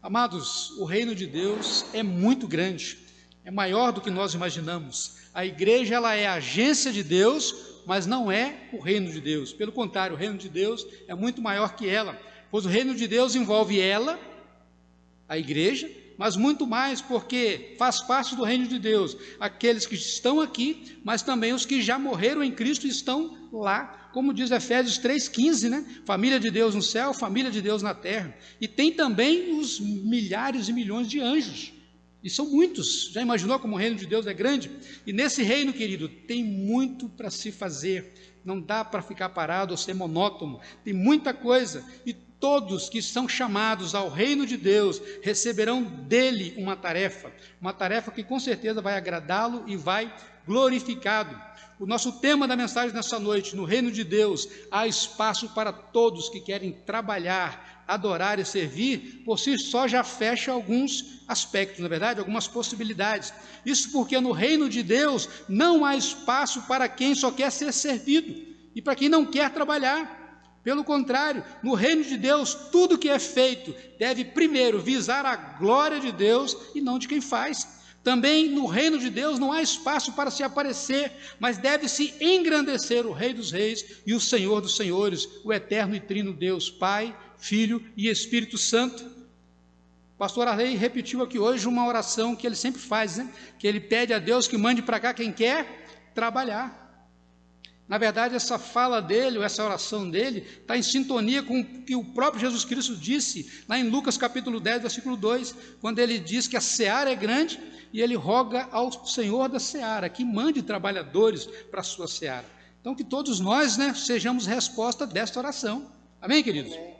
Amados, o reino de Deus é muito grande, é maior do que nós imaginamos. A igreja, ela é a agência de Deus, mas não é o reino de Deus. Pelo contrário, o reino de Deus é muito maior que ela, pois o reino de Deus envolve ela, a igreja, mas muito mais, porque faz parte do reino de Deus aqueles que estão aqui, mas também os que já morreram em Cristo e estão lá, como diz Efésios 3,15, né? Família de Deus no céu, família de Deus na terra. E tem também os milhares e milhões de anjos, e são muitos. Já imaginou como o reino de Deus é grande? E nesse reino, querido, tem muito para se fazer, não dá para ficar parado ou ser monótono, tem muita coisa, e todos que são chamados ao reino de Deus receberão dele uma tarefa que com certeza vai agradá-lo e vai glorificá-lo. O nosso tema da mensagem nessa noite: no reino de Deus há espaço para todos que querem trabalhar, adorar e servir. Por si só já fecha alguns aspectos, na verdade, algumas possibilidades. Isso porque no reino de Deus não há espaço para quem só quer ser servido e para quem não quer trabalhar. Pelo contrário, no reino de Deus, tudo que é feito deve primeiro visar a glória de Deus e não de quem faz. Também no reino de Deus não há espaço para se aparecer, mas deve-se engrandecer o Rei dos Reis e o Senhor dos Senhores, o eterno e trino Deus, Pai, Filho e Espírito Santo. O pastor Arley repetiu aqui hoje uma oração que ele sempre faz, né? Que ele pede a Deus que mande para cá quem quer trabalhar. Na verdade, essa fala dele, ou essa oração dele, está em sintonia com o que o próprio Jesus Cristo disse, lá em Lucas capítulo 10, versículo 2, quando ele diz que a seara é grande, e ele roga ao Senhor da seara, que mande trabalhadores para a sua seara. Então, que todos nós, né, sejamos resposta desta oração. Amém, queridos? Amém.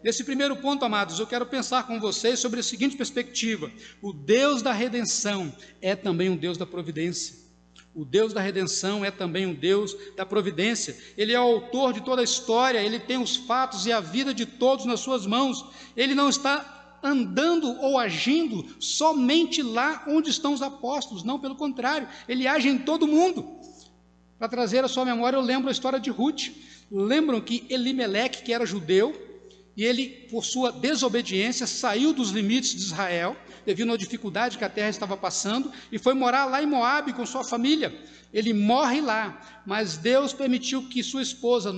Nesse primeiro ponto, amados, eu quero pensar com vocês sobre a seguinte perspectiva: o Deus da redenção é também um Deus da providência. O Deus da redenção é também um Deus da providência. Ele é o autor de toda a história, ele tem os fatos e a vida de todos nas suas mãos. Ele não está andando ou agindo somente lá onde estão os apóstolos, não, pelo contrário, ele age em todo mundo. Para trazer a sua memória, eu lembro a história de Ruth. Lembram que Elimeleque, que era judeu, e ele, por sua desobediência, saiu dos limites de Israel, devido à dificuldade que a terra estava passando, e foi morar lá em Moabe com sua família. Ele morre lá, mas Deus permitiu que sua esposa,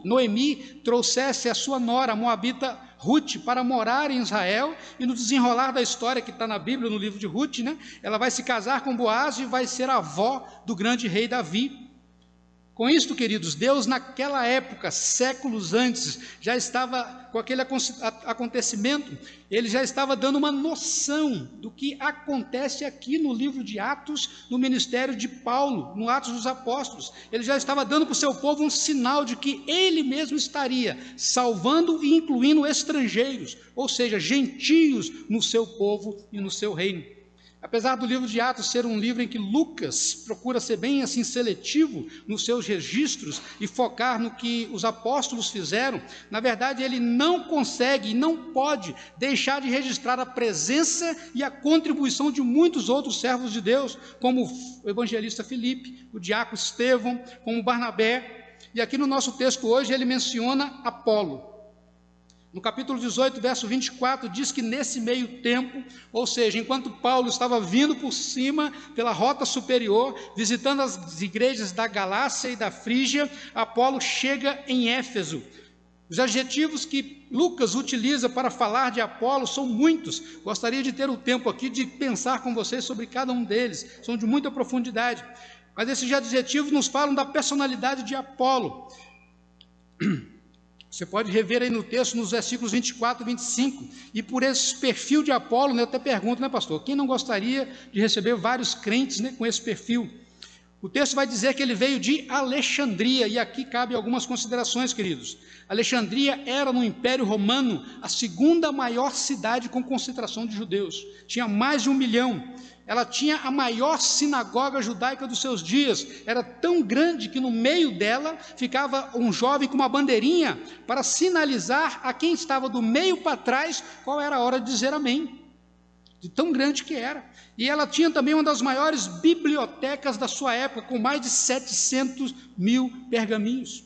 Noemi, trouxesse a sua nora, a moabita Ruth, para morar em Israel, e no desenrolar da história que está na Bíblia, no livro de Ruth, né, ela vai se casar com Boaz e vai ser a avó do grande rei Davi. Com isto, queridos, Deus naquela época, séculos antes, já estava, com aquele acontecimento, ele já estava dando uma noção do que acontece aqui no livro de Atos, no ministério de Paulo, no Atos dos Apóstolos. Ele já estava dando para o seu povo um sinal de que ele mesmo estaria salvando e incluindo estrangeiros, ou seja, gentios no seu povo e no seu reino. Apesar do livro de Atos ser um livro em que Lucas procura ser bem assim seletivo nos seus registros e focar no que os apóstolos fizeram, na verdade ele não consegue e não pode deixar de registrar a presença e a contribuição de muitos outros servos de Deus, como o evangelista Filipe, o diácono Estevão, como Barnabé. E aqui no nosso texto hoje ele menciona Apolo. No capítulo 18, verso 24, diz que nesse meio tempo, ou seja, enquanto Paulo estava vindo por cima, pela rota superior, visitando as igrejas da Galácia e da Frígia, Apolo chega em Éfeso. Os adjetivos que Lucas utiliza para falar de Apolo são muitos. Gostaria de ter o tempo aqui de pensar com vocês sobre cada um deles, são de muita profundidade. Mas esses adjetivos nos falam da personalidade de Apolo. Você pode rever aí no texto, nos versículos 24 e 25, e por esse perfil de Apolo, né, eu até pergunto, né, pastor, quem não gostaria de receber vários crentes, né, com esse perfil? O texto vai dizer que ele veio de Alexandria, e aqui cabe algumas considerações, queridos. Alexandria era no Império Romano a segunda maior cidade com concentração de judeus, tinha mais de 1 milhão. Ela tinha a maior sinagoga judaica dos seus dias, era tão grande que no meio dela ficava um jovem com uma bandeirinha para sinalizar a quem estava do meio para trás qual era a hora de dizer amém. de tão grande que era. E ela tinha também uma das maiores bibliotecas da sua época, com mais de 700 mil pergaminhos.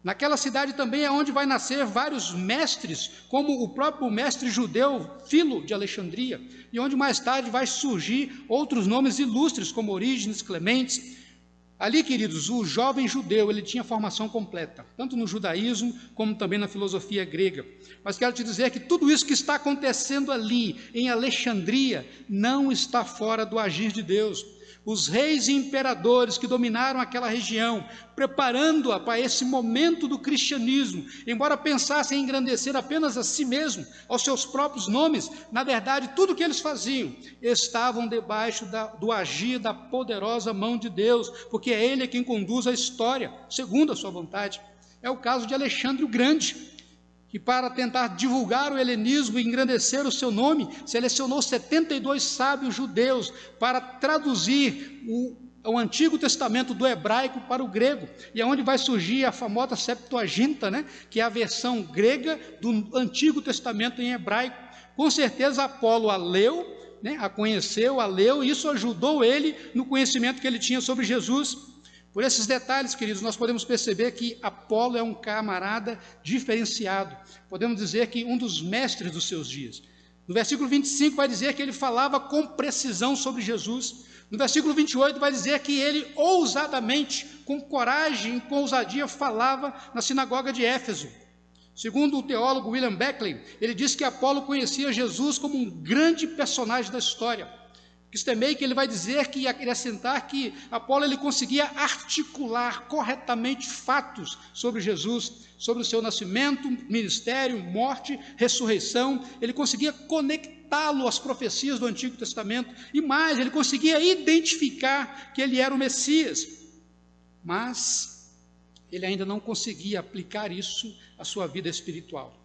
Naquela cidade também é onde vai nascer vários mestres, como o próprio mestre judeu Filo de Alexandria, e onde mais tarde vai surgir outros nomes ilustres, como Orígenes, Clementes. Ali, queridos, o jovem judeu, ele tinha formação completa, tanto no judaísmo, como também na filosofia grega. Mas quero te dizer que tudo isso que está acontecendo ali, em Alexandria, não está fora do agir de Deus. Os reis e imperadores que dominaram aquela região, preparando-a para esse momento do cristianismo, embora pensassem em engrandecer apenas a si mesmo, aos seus próprios nomes, na verdade, tudo o que eles faziam, estavam debaixo do agir da poderosa mão de Deus, porque é Ele quem conduz a história, segundo a sua vontade. É o caso de Alexandre o Grande, que para tentar divulgar o helenismo e engrandecer o seu nome, selecionou 72 sábios judeus para traduzir o Antigo Testamento do hebraico para o grego, e é onde vai surgir a famosa Septuaginta, né, que é a versão grega do Antigo Testamento em hebraico. Com certeza Apolo a leu, né, a conheceu, a leu, e isso ajudou ele no conhecimento que ele tinha sobre Jesus. Por esses detalhes, queridos, nós podemos perceber que Apolo é um camarada diferenciado. Podemos dizer que um dos mestres dos seus dias. No versículo 25 vai dizer que ele falava com precisão sobre Jesus. No versículo 28 vai dizer que ele ousadamente, com coragem, com ousadia, falava na sinagoga de Éfeso. Segundo o teólogo William Beckley, ele diz que Apolo conhecia Jesus como um grande personagem da história. Quistemei que ele vai dizer que, acrescentar que Apolo ele conseguia articular corretamente fatos sobre Jesus, sobre o seu nascimento, ministério, morte, ressurreição. Ele conseguia conectá-lo às profecias do Antigo Testamento e mais, ele conseguia identificar que ele era o Messias. Mas ele ainda não conseguia aplicar isso à sua vida espiritual.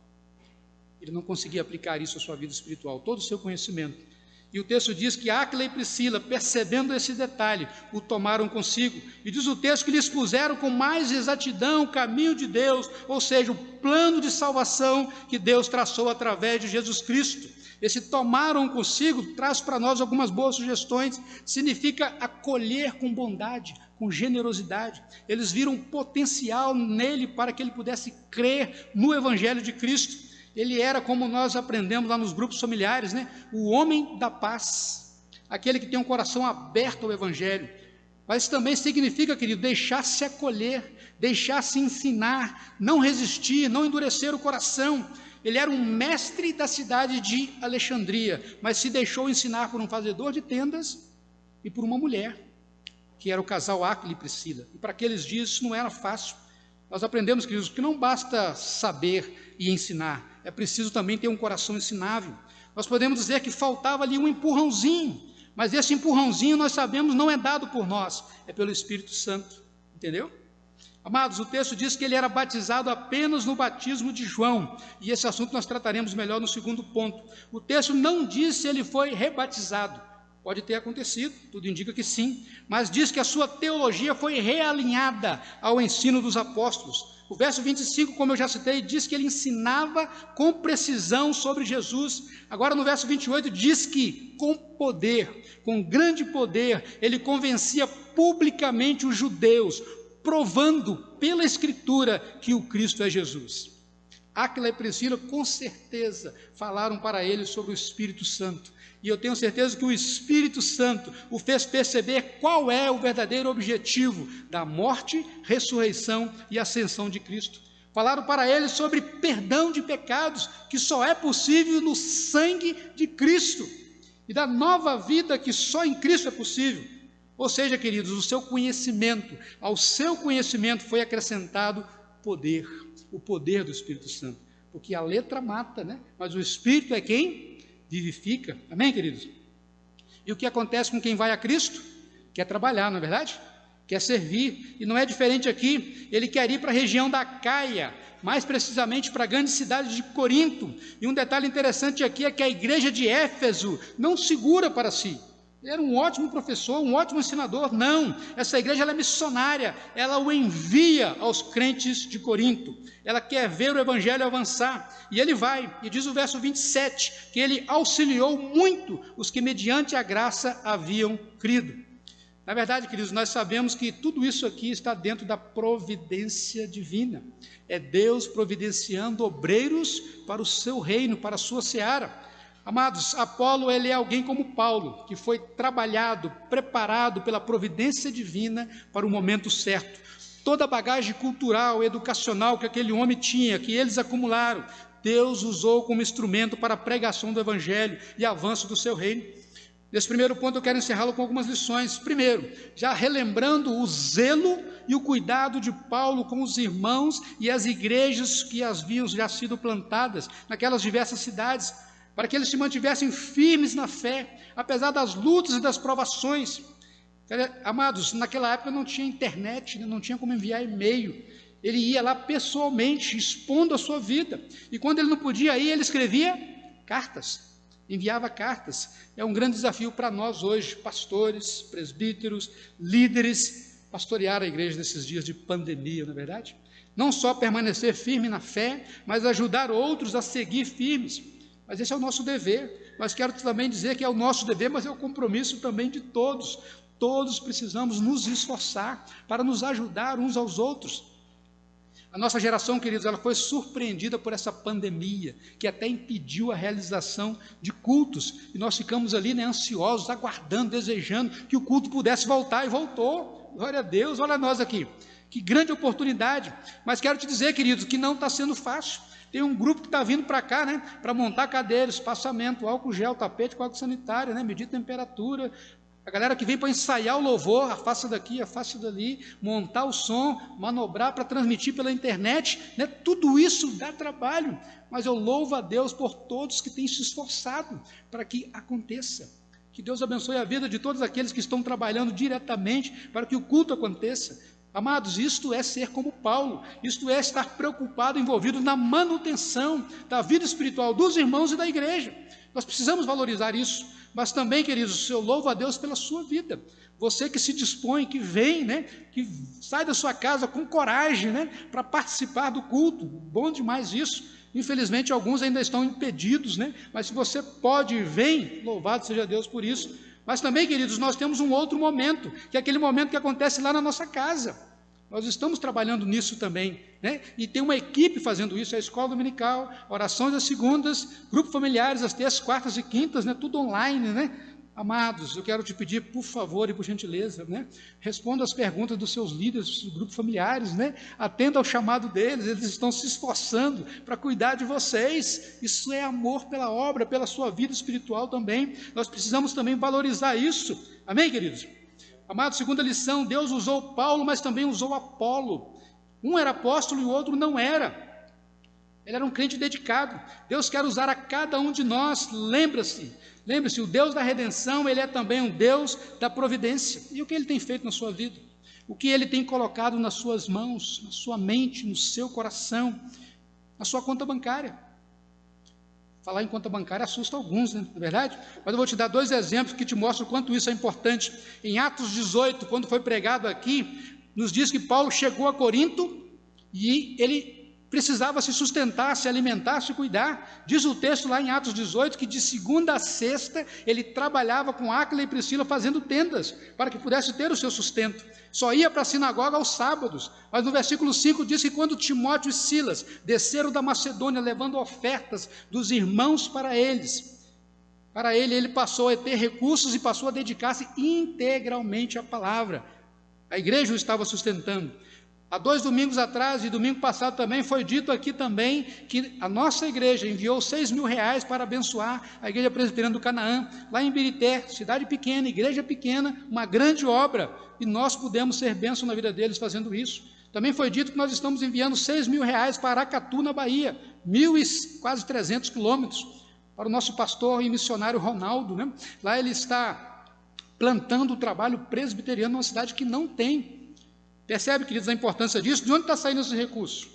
Ele não conseguia aplicar isso à sua vida espiritual, todo o seu conhecimento. E o texto diz que Áquila e Priscila, percebendo esse detalhe, o tomaram consigo. E diz o texto que lhes expuseram com mais exatidão o caminho de Deus, ou seja, o plano de salvação que Deus traçou através de Jesus Cristo. Esse tomaram consigo traz para nós algumas boas sugestões. Significa acolher com bondade, com generosidade. Eles viram potencial nele para que ele pudesse crer no Evangelho de Cristo. Ele era, como nós aprendemos lá nos grupos familiares, né? O homem da paz, aquele que tem um coração aberto ao Evangelho. Mas também significa, querido, deixar-se acolher, deixar-se ensinar, não resistir, não endurecer o coração. Ele era um mestre da cidade de Alexandria, mas se deixou ensinar por um fazedor de tendas e por uma mulher, que era o casal Áquila e Priscila. E para aqueles dias isso não era fácil. Nós aprendemos, queridos, que não basta saber e ensinar, é preciso também ter um coração ensinável. Nós podemos dizer que faltava ali um empurrãozinho, mas esse empurrãozinho nós sabemos não é dado por nós, é pelo Espírito Santo, entendeu? Amados, o texto diz que ele era batizado apenas no batismo de João, e esse assunto nós trataremos melhor no segundo ponto. O texto não diz se ele foi rebatizado, pode ter acontecido, tudo indica que sim, mas diz que a sua teologia foi realinhada ao ensino dos apóstolos. O verso 25, como eu já citei, diz que ele ensinava com precisão sobre Jesus. Agora no verso 28 diz que com poder, com grande poder, ele convencia publicamente os judeus, provando pela Escritura que o Cristo é Jesus. Áquila e Priscila com certeza falaram para ele sobre o Espírito Santo. E eu tenho certeza que o Espírito Santo o fez perceber qual é o verdadeiro objetivo da morte, ressurreição e ascensão de Cristo. Falaram para ele sobre perdão de pecados, que só é possível no sangue de Cristo, e da nova vida que só em Cristo é possível. Ou seja, queridos, ao seu conhecimento foi acrescentado poder, o poder do Espírito Santo, porque a letra mata, né? Mas o Espírito é quem vivifica, amém, queridos? E o que acontece com quem vai a Cristo? Quer trabalhar, não é verdade? Quer servir, e não é diferente aqui. Ele quer ir para a região da Caia, mais precisamente para a grande cidade de Corinto. E um detalhe interessante aqui é que a igreja de Éfeso não segura para si. Ele era um ótimo professor, um ótimo ensinador. Não, essa igreja ela é missionária, ela o envia aos crentes de Corinto. Ela quer ver o evangelho avançar, e ele vai, e diz o verso 27, que ele auxiliou muito os que mediante a graça haviam crido. Na verdade, queridos, nós sabemos que tudo isso aqui está dentro da providência divina. É Deus providenciando obreiros para o seu reino, para a sua seara. Amados, Apolo, ele é alguém como Paulo, que foi trabalhado, preparado pela providência divina para o momento certo. Toda a bagagem cultural, educacional que aquele homem tinha, que eles acumularam, Deus usou como instrumento para a pregação do evangelho e avanço do seu reino. Nesse primeiro ponto eu quero encerrá-lo com algumas lições. Primeiro, já relembrando o zelo e o cuidado de Paulo com os irmãos e as igrejas que haviam já sido plantadas naquelas diversas cidades, para que eles se mantivessem firmes na fé, apesar das lutas e das provações. Amados, naquela época não tinha internet, não tinha como enviar e-mail. Ele ia lá pessoalmente, expondo a sua vida. E quando ele não podia ir, ele escrevia cartas, enviava cartas. É um grande desafio para nós hoje, pastores, presbíteros, líderes, pastorear a igreja nesses dias de pandemia, não é verdade? Não só permanecer firme na fé, mas ajudar outros a seguir firmes. Mas esse é o nosso dever. Mas quero também dizer que é o nosso dever, mas é o compromisso também de todos. Todos precisamos nos esforçar para nos ajudar uns aos outros. A nossa geração, queridos, ela foi surpreendida por essa pandemia, que até impediu a realização de cultos. E nós ficamos ali, ansiosos, aguardando, desejando que o culto pudesse voltar, e voltou. Glória a Deus, olha nós aqui. Que grande oportunidade. Mas quero te dizer, queridos, que não está sendo fácil. Tem um grupo que está vindo para cá, para montar cadeiras, espaçamento, álcool gel, tapete, álcool sanitário, medir temperatura. A galera que vem para ensaiar o louvor, afasta daqui, afasta dali, montar o som, manobrar para transmitir pela internet, tudo isso dá trabalho, mas eu louvo a Deus por todos que têm se esforçado para que aconteça. Que Deus abençoe a vida de todos aqueles que estão trabalhando diretamente para que o culto aconteça. Amados, isto é ser como Paulo, isto é estar preocupado, envolvido na manutenção da vida espiritual dos irmãos e da igreja. Nós precisamos valorizar isso, mas também, queridos, eu louvo a Deus pela sua vida. Você que se dispõe, que vem, que sai da sua casa com coragem, para participar do culto, bom demais isso. Infelizmente, alguns ainda estão impedidos, mas se você pode, vem, louvado seja Deus por isso. Mas também, queridos, nós temos um outro momento, que é aquele momento que acontece lá na nossa casa. Nós estamos trabalhando nisso também, e tem uma equipe fazendo isso, a escola dominical, orações às segundas, grupos familiares às terças, quartas e quintas, tudo online, Amados, eu quero te pedir, por favor e por gentileza, responda às perguntas dos seus líderes, dos grupos familiares, atenda ao chamado deles, eles estão se esforçando para cuidar de vocês. Isso é amor pela obra, pela sua vida espiritual também. Nós precisamos também valorizar isso. Amém, queridos? Amados, segunda lição, Deus usou Paulo, mas também usou Apolo. Um era apóstolo e o outro não era. Ele era um crente dedicado. Deus quer usar a cada um de nós. Lembre-se, o Deus da redenção, Ele é também um Deus da providência. E o que Ele tem feito na sua vida? O que Ele tem colocado nas suas mãos, na sua mente, no seu coração, na sua conta bancária? Falar em conta bancária assusta alguns, não é verdade? Mas eu vou te dar 2 exemplos que te mostram o quanto isso é importante. Em Atos 18, quando foi pregado aqui, nos diz que Paulo chegou a Corinto e ele precisava se sustentar, se alimentar, se cuidar. Diz o texto lá em Atos 18 que de segunda a sexta ele trabalhava com Áquila e Priscila fazendo tendas, para que pudesse ter o seu sustento. Só ia para a sinagoga aos sábados. Mas no versículo 5 diz que quando Timóteo e Silas desceram da Macedônia levando ofertas dos irmãos para ele passou a ter recursos e passou a dedicar-se integralmente à palavra. A igreja o estava sustentando. Há 2 domingos atrás e domingo passado também foi dito aqui também que a nossa igreja enviou R$6.000 para abençoar a igreja presbiteriana do Canaã, lá em Birité, cidade pequena, igreja pequena, uma grande obra, e nós pudemos ser bênção na vida deles fazendo isso. Também foi dito que nós estamos enviando R$6.000 para Aracatu, na Bahia, quase 300 quilômetros, para o nosso pastor e missionário Ronaldo, Lá ele está plantando o trabalho presbiteriano numa cidade que não tem. Percebe, queridos, a importância disso? De onde está saindo esse recurso?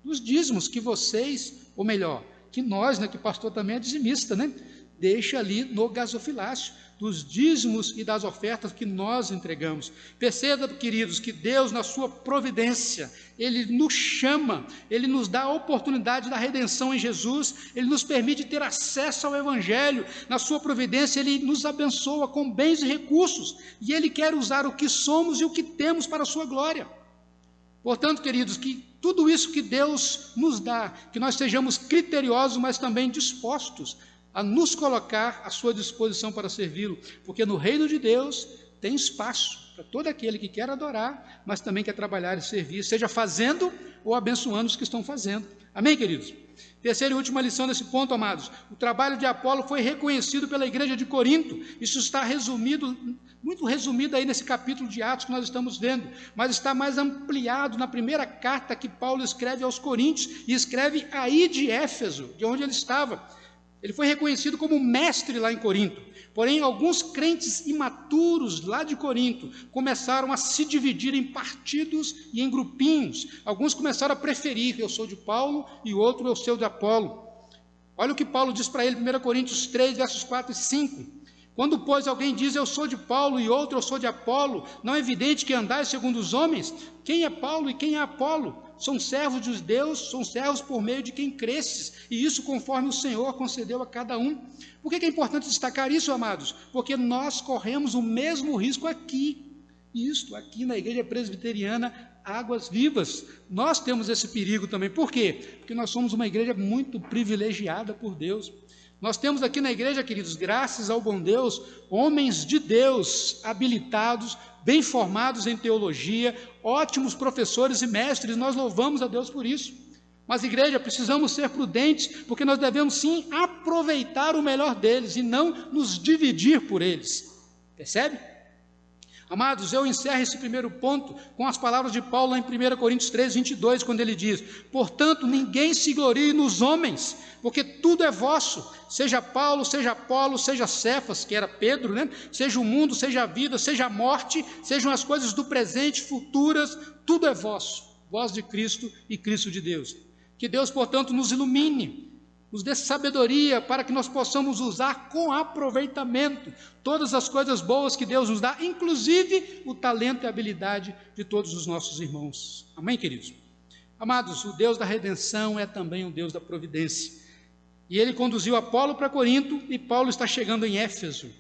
Dos dízimos que vocês, ou melhor, que nós, que pastor também é dizimista, deixa ali no gasofilácio, dos dízimos e das ofertas que nós entregamos. Perceba, queridos, que Deus, na sua providência, Ele nos chama, Ele nos dá a oportunidade da redenção em Jesus, Ele nos permite ter acesso ao Evangelho. Na sua providência, Ele nos abençoa com bens e recursos, e Ele quer usar o que somos e o que temos para a sua glória. Portanto, queridos, que tudo isso que Deus nos dá, que nós sejamos criteriosos, mas também dispostos a nos colocar à sua disposição para servi-lo, porque no reino de Deus tem espaço para todo aquele que quer adorar, mas também quer trabalhar e servir, seja fazendo ou abençoando os que estão fazendo. Amém, queridos? Terceira e última lição nesse ponto, amados. O trabalho de Apolo foi reconhecido pela igreja de Corinto. Isso está resumido, muito resumido aí nesse capítulo de Atos que nós estamos vendo, mas está mais ampliado na primeira carta que Paulo escreve aos Coríntios, e escreve aí de Éfeso, de onde ele estava. Ele foi reconhecido como mestre lá em Corinto. Porém, alguns crentes imaturos lá de Corinto começaram a se dividir em partidos e em grupinhos. Alguns começaram a preferir: eu sou de Paulo, e outro eu sou de Apolo. Olha o que Paulo diz para ele, 1 Coríntios 3, versos 4 e 5. Quando, pois, alguém diz eu sou de Paulo e outro eu sou de Apolo, não é evidente que andais segundo os homens? Quem é Paulo e quem é Apolo? São servos de Deus, são servos por meio de quem cresces, e isso conforme o Senhor concedeu a cada um. Por que é importante destacar isso, amados? Porque nós corremos o mesmo risco aqui, aqui na Igreja Presbiteriana Águas Vivas. Nós temos esse perigo também. Por quê? Porque nós somos uma igreja muito privilegiada por Deus. Nós temos aqui na igreja, queridos, graças ao bom Deus, homens de Deus habilitados, bem formados em teologia, ótimos professores e mestres. Nós louvamos a Deus por isso. Mas, igreja, precisamos ser prudentes, porque nós devemos sim aproveitar o melhor deles e não nos dividir por eles. Percebe? Amados, eu encerro esse primeiro ponto com as palavras de Paulo em 1 Coríntios 3, 22, quando ele diz: portanto, ninguém se glorie nos homens, porque tudo é vosso, seja Paulo, seja Apolo, seja Cefas, que era Pedro, né? Seja o mundo, seja a vida, seja a morte, sejam as coisas do presente, futuras, tudo é vosso, vós de Cristo e Cristo de Deus. Que Deus, portanto, nos ilumine, nos dê sabedoria para que nós possamos usar com aproveitamento todas as coisas boas que Deus nos dá, inclusive o talento e a habilidade de todos os nossos irmãos. Amém, queridos? Amados, o Deus da redenção é também o Deus da providência. E Ele conduziu Apolo para Corinto, e Paulo está chegando em Éfeso.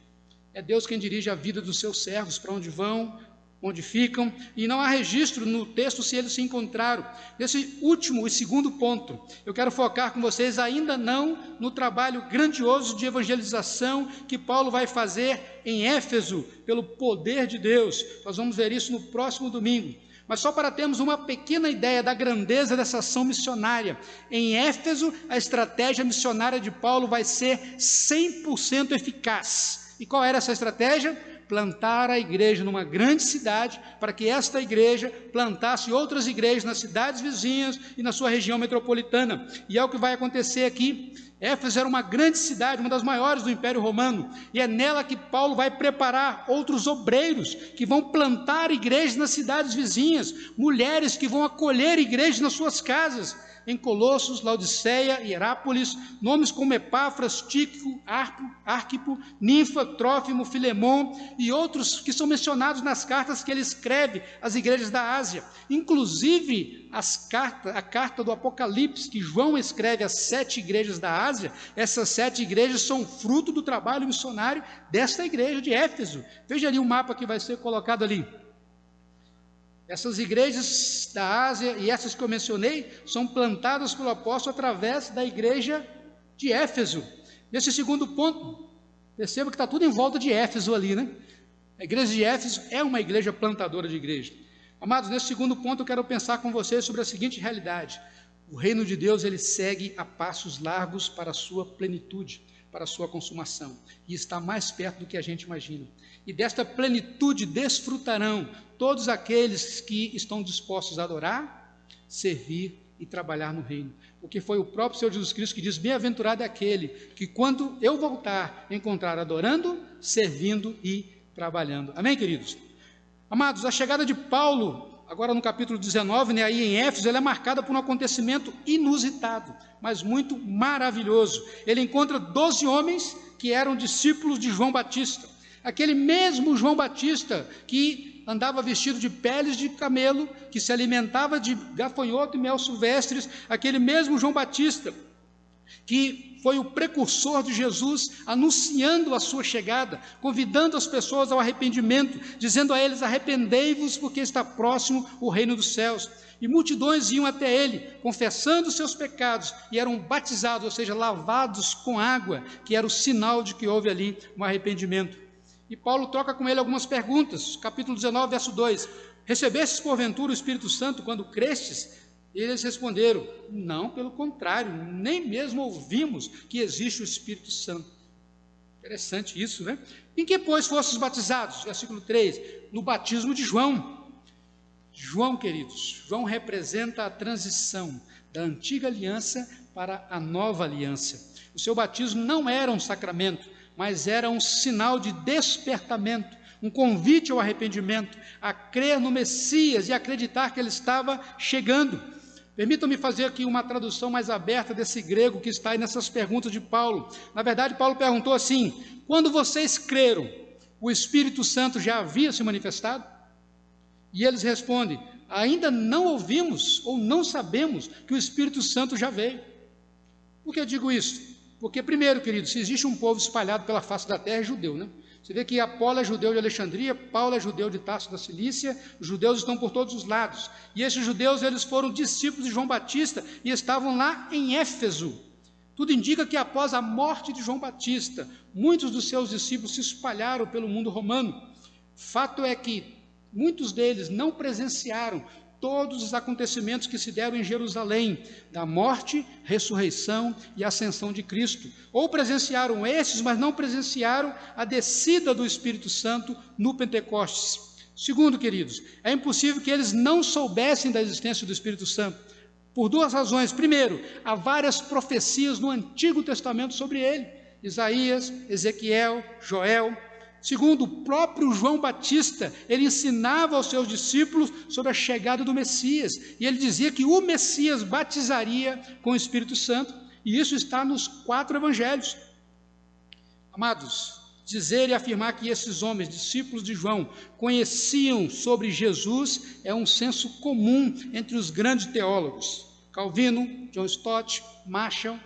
É Deus quem dirige a vida dos seus servos, para onde vão, onde ficam, e não há registro no texto se eles se encontraram. Nesse último e segundo ponto, eu quero focar com vocês ainda não no trabalho grandioso de evangelização que Paulo vai fazer em Éfeso, pelo poder de Deus. Nós vamos ver isso no próximo domingo. Mas só para termos uma pequena ideia da grandeza dessa ação missionária, em Éfeso, a estratégia missionária de Paulo vai ser 100% eficaz. E qual era essa estratégia? Plantar a igreja numa grande cidade, para que esta igreja plantasse outras igrejas nas cidades vizinhas e na sua região metropolitana. E é o que vai acontecer aqui. Éfeso era uma grande cidade, uma das maiores do Império Romano, e é nela que Paulo vai preparar outros obreiros que vão plantar igrejas nas cidades vizinhas, mulheres que vão acolher igrejas nas suas casas. Em Colossos, Laodiceia, Hierápolis, nomes como Epáfras, Tíquico, Arquipo, Ninfa, Trófimo, Filemon e outros que são mencionados nas cartas que ele escreve às igrejas da Ásia. Inclusive, a carta do Apocalipse, que João escreve às 7 igrejas da Ásia, essas 7 igrejas são fruto do trabalho missionário desta igreja de Éfeso. Veja ali o mapa que vai ser colocado ali. Essas igrejas da Ásia e essas que eu mencionei são plantadas pelo apóstolo através da igreja de Éfeso. Nesse segundo ponto, perceba que está tudo em volta de Éfeso ali, né? A igreja de Éfeso é uma igreja plantadora de igreja. Amados, nesse segundo ponto eu quero pensar com vocês sobre a seguinte realidade: o reino de Deus, ele segue a passos largos para a sua plenitude, para a sua consumação, e está mais perto do que a gente imagina. E desta plenitude desfrutarão todos aqueles que estão dispostos a adorar, servir e trabalhar no reino. Porque foi o próprio Senhor Jesus Cristo que diz: bem-aventurado é aquele que, quando eu voltar, encontrar adorando, servindo e trabalhando. Amém, queridos? Amados, a chegada de Paulo, agora no capítulo 19, né, aí em Éfeso, ela é marcada por um acontecimento inusitado, mas muito maravilhoso. Ele encontra 12 homens que eram discípulos de João Batista. Aquele mesmo João Batista que andava vestido de peles de camelo, que se alimentava de gafanhoto e mel silvestres, aquele mesmo João Batista que foi o precursor de Jesus, anunciando a sua chegada, convidando as pessoas ao arrependimento, dizendo a eles: arrependei-vos, porque está próximo o reino dos céus. E multidões iam até ele, confessando os seus pecados, e eram batizados, ou seja, lavados com água, que era o sinal de que houve ali um arrependimento. E Paulo troca com ele algumas perguntas, capítulo 19, verso 2: recebestes porventura o Espírito Santo quando crestes? E eles responderam: não, pelo contrário, nem mesmo ouvimos que existe o Espírito Santo. Interessante isso, né? Em que, pois, fostes batizados? Versículo 3, no batismo de João. João, queridos, João representa a transição da antiga aliança para a nova aliança. O seu batismo não era um sacramento, mas era um sinal de despertamento, um convite ao arrependimento, a crer no Messias e acreditar que ele estava chegando. Permitam-me fazer aqui uma tradução mais aberta desse grego que está aí nessas perguntas de Paulo. Na verdade, Paulo perguntou assim: quando vocês creram, o Espírito Santo já havia se manifestado? E eles respondem: ainda não ouvimos ou não sabemos que o Espírito Santo já veio. Por que eu digo isso? Porque, primeiro, queridos, se existe um povo espalhado pela face da terra, é judeu, né? Você vê que Apolo é judeu de Alexandria, Paulo é judeu de Tarso da Cilícia, os judeus estão por todos os lados. E esses judeus, eles foram discípulos de João Batista e estavam lá em Éfeso. Tudo indica que após a morte de João Batista, muitos dos seus discípulos se espalharam pelo mundo romano. Fato é que muitos deles não presenciaram todos os acontecimentos que se deram em Jerusalém, da morte, ressurreição e ascensão de Cristo. Ou presenciaram esses, mas não presenciaram a descida do Espírito Santo no Pentecostes. Segundo, queridos, é impossível que eles não soubessem da existência do Espírito Santo, por duas razões. Primeiro, há várias profecias no Antigo Testamento sobre ele: Isaías, Ezequiel, Joel. Segundo, o próprio João Batista, ele ensinava aos seus discípulos sobre a chegada do Messias, e ele dizia que o Messias batizaria com o Espírito Santo, e isso está nos 4 evangelhos. Amados, dizer e afirmar que esses homens, discípulos de João, conheciam sobre Jesus é um senso comum entre os grandes teólogos: Calvino, John Stott, Marshall,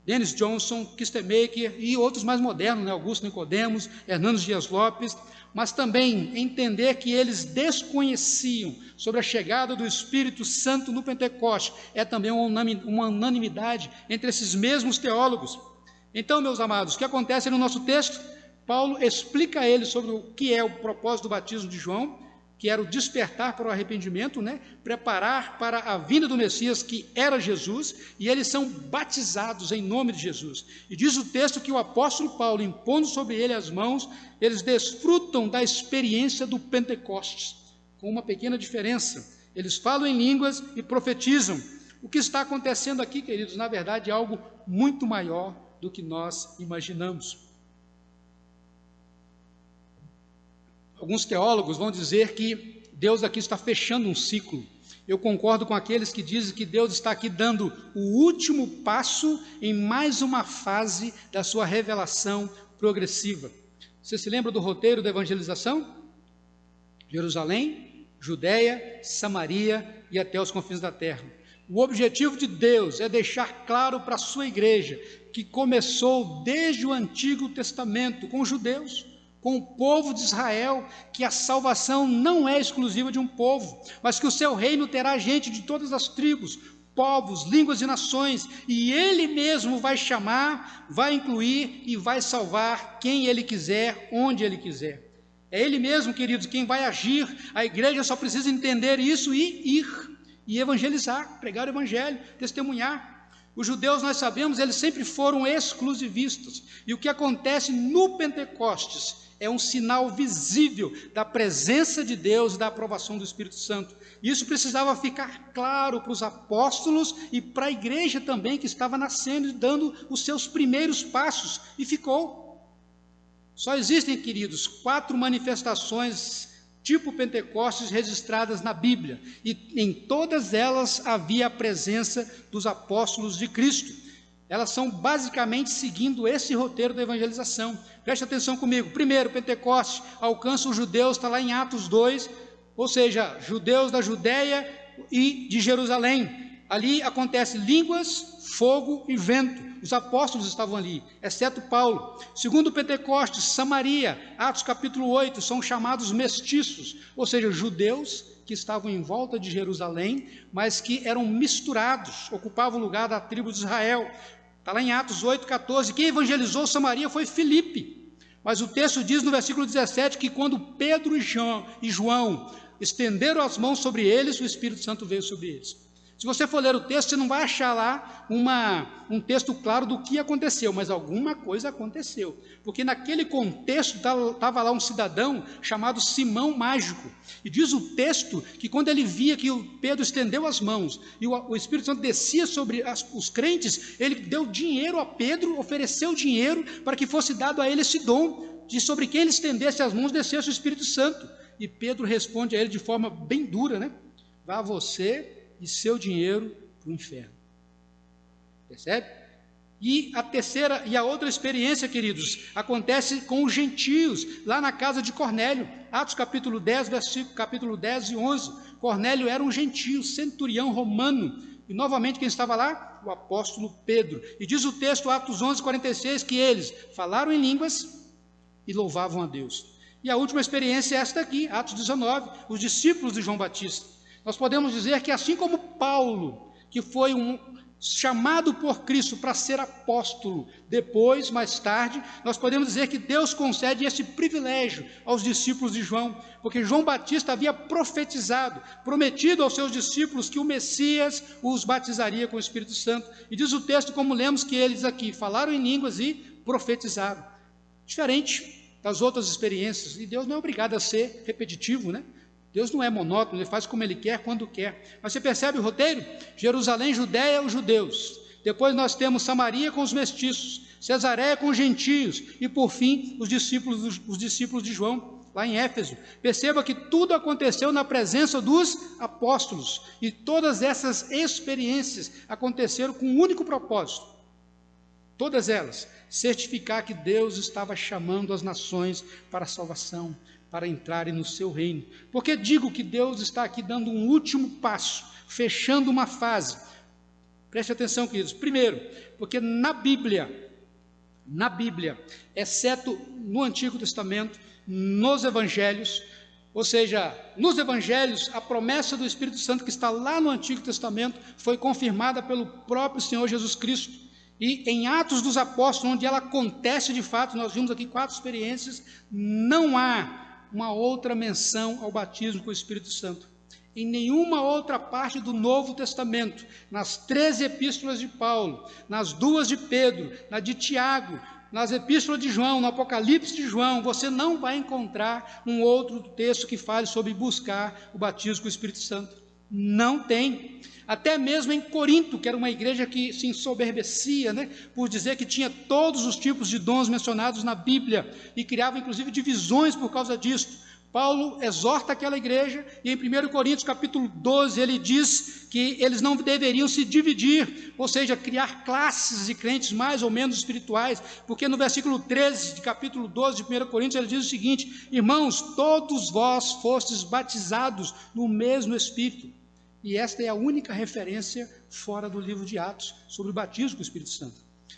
Dennis Johnson, Kistemaker e outros mais modernos, né? Augusto Nicodemos, Hernando Dias Lopes, mas também entender que eles desconheciam sobre a chegada do Espírito Santo no Pentecoste é também uma unanimidade entre esses mesmos teólogos. Então, meus amados, o que acontece no nosso texto? Paulo explica a eles sobre o que é o propósito do batismo de João, que era o despertar para o arrependimento, né? Preparar para a vinda do Messias, que era Jesus, e eles são batizados em nome de Jesus. E diz o texto que o apóstolo Paulo, impondo sobre ele as mãos, eles desfrutam da experiência do Pentecostes, com uma pequena diferença: eles falam em línguas e profetizam. O que está acontecendo aqui, queridos, na verdade é algo muito maior do que nós imaginamos. Alguns teólogos vão dizer que Deus aqui está fechando um ciclo. Eu concordo com aqueles que dizem que Deus está aqui dando o último passo em mais uma fase da sua revelação progressiva. Você se lembra do roteiro da evangelização? Jerusalém, Judeia, Samaria e até os confins da terra. O objetivo de Deus é deixar claro para a sua igreja que começou desde o Antigo Testamento com os judeus, com o povo de Israel, que a salvação não é exclusiva de um povo, mas que o seu reino terá gente de todas as tribos, povos, línguas e nações, e ele mesmo vai chamar, vai incluir e vai salvar quem ele quiser, onde ele quiser. É ele mesmo, queridos, quem vai agir. A igreja só precisa entender isso e ir, e evangelizar, pregar o evangelho, testemunhar. Os judeus, nós sabemos, eles sempre foram exclusivistas, e o que acontece no Pentecostes é um sinal visível da presença de Deus e da aprovação do Espírito Santo. Isso precisava ficar claro para os apóstolos e para a igreja também, que estava nascendo e dando os seus primeiros passos, e ficou. Só existem, queridos, 4 manifestações tipo Pentecostes registradas na Bíblia, e em todas elas havia a presença dos apóstolos de Cristo. elas são basicamente seguindo esse roteiro da evangelização. Preste atenção comigo. Primeiro, Pentecostes alcança os judeus, está lá em Atos 2, ou seja, judeus da Judéia e de Jerusalém. Ali acontece línguas, fogo e vento. Os apóstolos estavam ali, exceto Paulo. Segundo Pentecostes, Samaria, Atos capítulo 8, são chamados mestiços, ou seja, judeus que estavam em volta de Jerusalém, mas que eram misturados, ocupavam o lugar da tribo de Israel. Está lá em Atos 8, 14. Quem evangelizou Samaria foi Filipe. Mas o texto diz no versículo 17 que quando Pedro e João estenderam as mãos sobre eles, o Espírito Santo veio sobre eles. Se você for ler o texto, você não vai achar lá um texto claro do que aconteceu, mas alguma coisa aconteceu. Porque naquele contexto estava lá um cidadão chamado Simão Mágico. E diz o texto que quando ele via que o Pedro estendeu as mãos e o Espírito Santo descia sobre os crentes, ele deu dinheiro a Pedro, ofereceu dinheiro para que fosse dado a ele esse dom, de sobre quem ele estendesse as mãos, descesse o Espírito Santo. E Pedro responde a ele de forma bem dura, né? Vá você e seu dinheiro para o inferno. Percebe? E a terceira e a outra experiência, queridos, acontece com os gentios, lá na casa de Cornélio. Atos capítulo 10, versículo capítulo 10 e 11. Cornélio era um gentio, centurião romano. E novamente quem estava lá? O apóstolo Pedro. E diz o texto, Atos 11, 46, que eles falaram em línguas e louvavam a Deus. E a última experiência é esta aqui, Atos 19, os discípulos de João Batista. Nós podemos dizer que assim como Paulo, que foi chamado por Cristo para ser apóstolo, depois, mais tarde, nós podemos dizer que Deus concede esse privilégio aos discípulos de João, porque João Batista havia profetizado, prometido aos seus discípulos que o Messias os batizaria com o Espírito Santo. E diz o texto, como lemos, que eles aqui falaram em línguas e profetizaram. Diferente das outras experiências, e Deus não é obrigado a ser repetitivo, né? Deus não é monótono, Ele faz como Ele quer, quando quer. Mas você percebe o roteiro? Jerusalém, Judéia, os judeus. Depois nós temos Samaria com os mestiços, Cesareia com os gentios, e por fim os discípulos de João, lá em Éfeso. Perceba que tudo aconteceu na presença dos apóstolos, e todas essas experiências aconteceram com um único propósito. Todas elas, certificar que Deus estava chamando as nações para a salvação, para entrarem no seu reino. Porque digo que Deus está aqui dando um último passo, fechando uma fase. Preste atenção, queridos. Primeiro, porque na Bíblia, exceto no Antigo Testamento, nos Evangelhos, ou seja, nos Evangelhos, a promessa do Espírito Santo que está lá no Antigo Testamento foi confirmada pelo próprio Senhor Jesus Cristo. E em Atos dos Apóstolos, onde ela acontece de fato, nós vimos aqui 4 experiências, não há uma outra menção ao batismo com o Espírito Santo. Em nenhuma outra parte do Novo Testamento, nas 13 epístolas de Paulo, nas 2 de Pedro, na de Tiago, nas epístolas de João, no Apocalipse de João, você não vai encontrar um outro texto que fale sobre buscar o batismo com o Espírito Santo. Não tem. Até mesmo em Corinto, que era uma igreja que se ensoberbecia, né, por dizer que tinha todos os tipos de dons mencionados na Bíblia e criava inclusive divisões por causa disso. Paulo exorta aquela igreja e em 1 Coríntios capítulo 12 ele diz que eles não deveriam se dividir, ou seja, criar classes de crentes mais ou menos espirituais, porque no versículo 13 de capítulo 12 de 1 Coríntios ele diz o seguinte: irmãos, todos vós fostes batizados no mesmo Espírito. E esta é a única referência fora do livro de Atos sobre o batismo com o Espírito Santo.